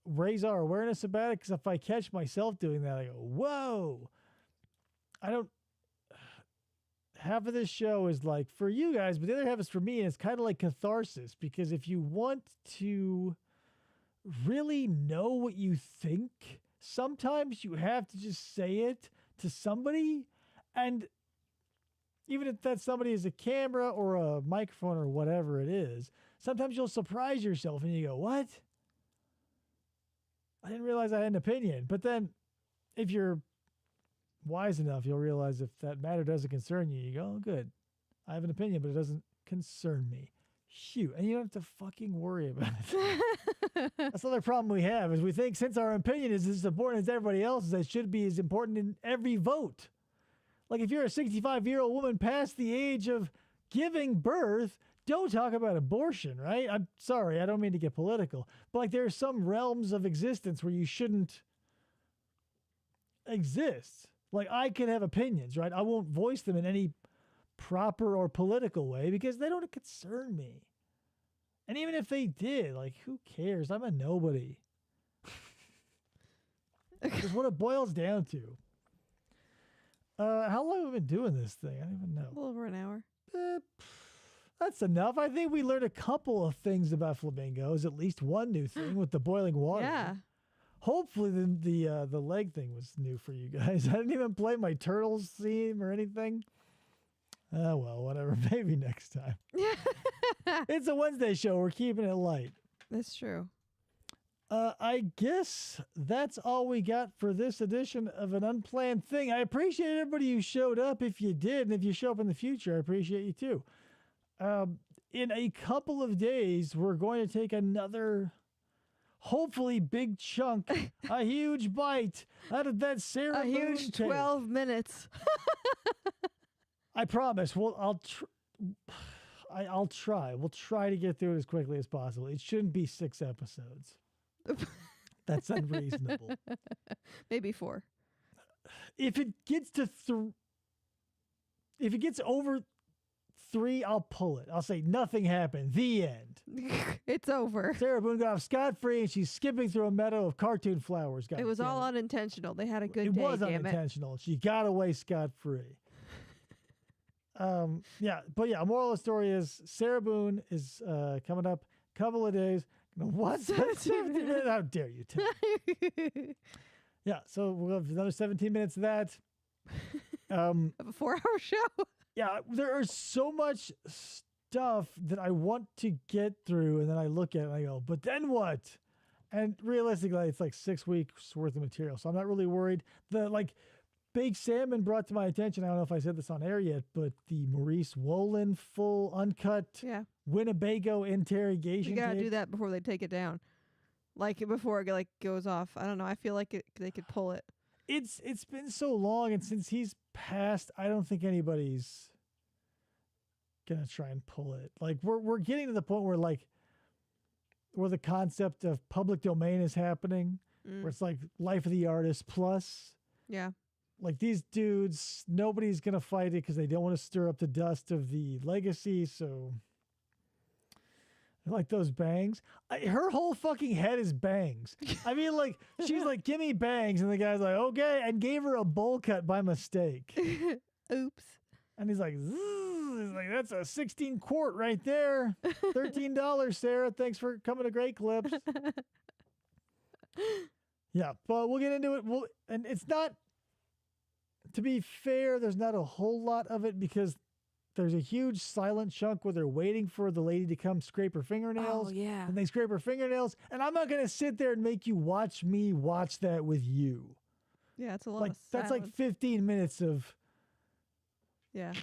raise our awareness about it. Because if I catch myself doing that, I go, whoa. Half of this show is like for you guys, but the other half is for me. And it's kind of like catharsis because if you want to really know what you think, sometimes you have to just say it to somebody. And even if that somebody is a camera or a microphone or whatever it is, sometimes you'll surprise yourself and you go, what? I didn't realize I had an opinion. But then if you're wise enough, you'll realize if that matter doesn't concern you, you go, oh, good. I have an opinion, but it doesn't concern me. Shoot. And you don't have to fucking worry about it. That's another problem we have is we think since our opinion is as important as everybody else's, it should be as important in every vote. Like if you're a 65-year-old woman past the age of giving birth, don't talk about abortion, right? I'm sorry, I don't mean to get political, but like there are some realms of existence where you shouldn't exist. Like I can have opinions, right? I won't voice them in any proper or political way because they don't concern me. And even if they did, like who cares? I'm a nobody. That's what it boils down to. How long have we been doing this thing? I don't even know. A little over an hour. That's enough. I think we learned a couple of things about flamingos, at least one new thing with the boiling water. Yeah. Hopefully the leg thing was new for you guys. I didn't even play my turtles theme or anything. Oh, well, whatever. Maybe next time. It's a Wednesday show. We're keeping it light. That's true. I guess that's all we got for this edition of An Unplanned Thing. I appreciate everybody who showed up if you did. And if you show up in the future, I appreciate you too. In a couple of days, we're going to take another, hopefully big chunk, a huge bite out of that Sarah A huge Moon tape. 12 minutes. I promise. Well, I'll try. We'll try to get through it as quickly as possible. It shouldn't be 6 episodes. That's unreasonable. Maybe 4. If it gets to if it gets over 3, I'll pull it. I'll say nothing happened. The end. It's over. Sarah Boone got off scot-free, and she's skipping through a meadow of cartoon flowers. It was all unintentional. They had a good it day. was damn unintentional. She got away scot-free. Yeah, but yeah, moral of the story is Sarah Boone is coming up a couple of days. What? 17 minutes? How dare you tell me? Yeah, so we'll have another 17 minutes of that. Of a 4-hour show. Yeah, there is so much stuff that I want to get through, and then I look at it and I go, but then what? And realistically, it's like 6 weeks worth of material, so I'm not really worried. The Big Salmon brought to my attention, I don't know if I said this on air yet, but the Maurice Wolin full uncut Winnebago interrogation You gotta tape. do that before they take it down. Like before it goes off. I don't know. I feel like they could pull it. It's been so long, and since he's passed, I don't think anybody's gonna try and pull it. Like we're getting to the point where the concept of public domain is happening, where it's like life of the artist plus. Yeah. Like these dudes, nobody's gonna fight it because they don't want to stir up the dust of the legacy. So, like those bangs, her whole fucking head is bangs. I mean, like she's like, "Give me bangs," and the guy's like, "Okay," and gave her a bowl cut by mistake. Oops. And he's like, "Zzz." He's like, "That's a 16 quart right there. $13, Sarah. Thanks for coming to Great Clips." Yeah, but we'll get into it. And it's not. To be fair, there's not a whole lot of it because there's a huge silent chunk where they're waiting for the lady to come scrape her fingernails. Oh, yeah. And they scrape her fingernails. And I'm not going to sit there and make you watch me watch that with you. Yeah, it's a lot of That's like silence. 15 minutes of Yeah.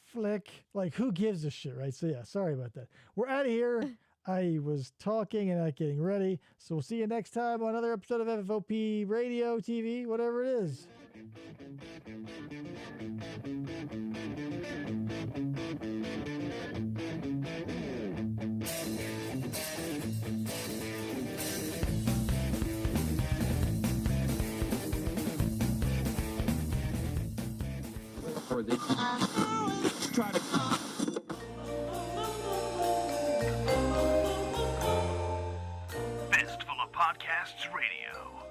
flick. Like, who gives a shit, right? So, yeah, sorry about that. We're out of here. I was talking and not getting ready. So we'll see you next time on another episode of FFOP Radio, TV, whatever it is.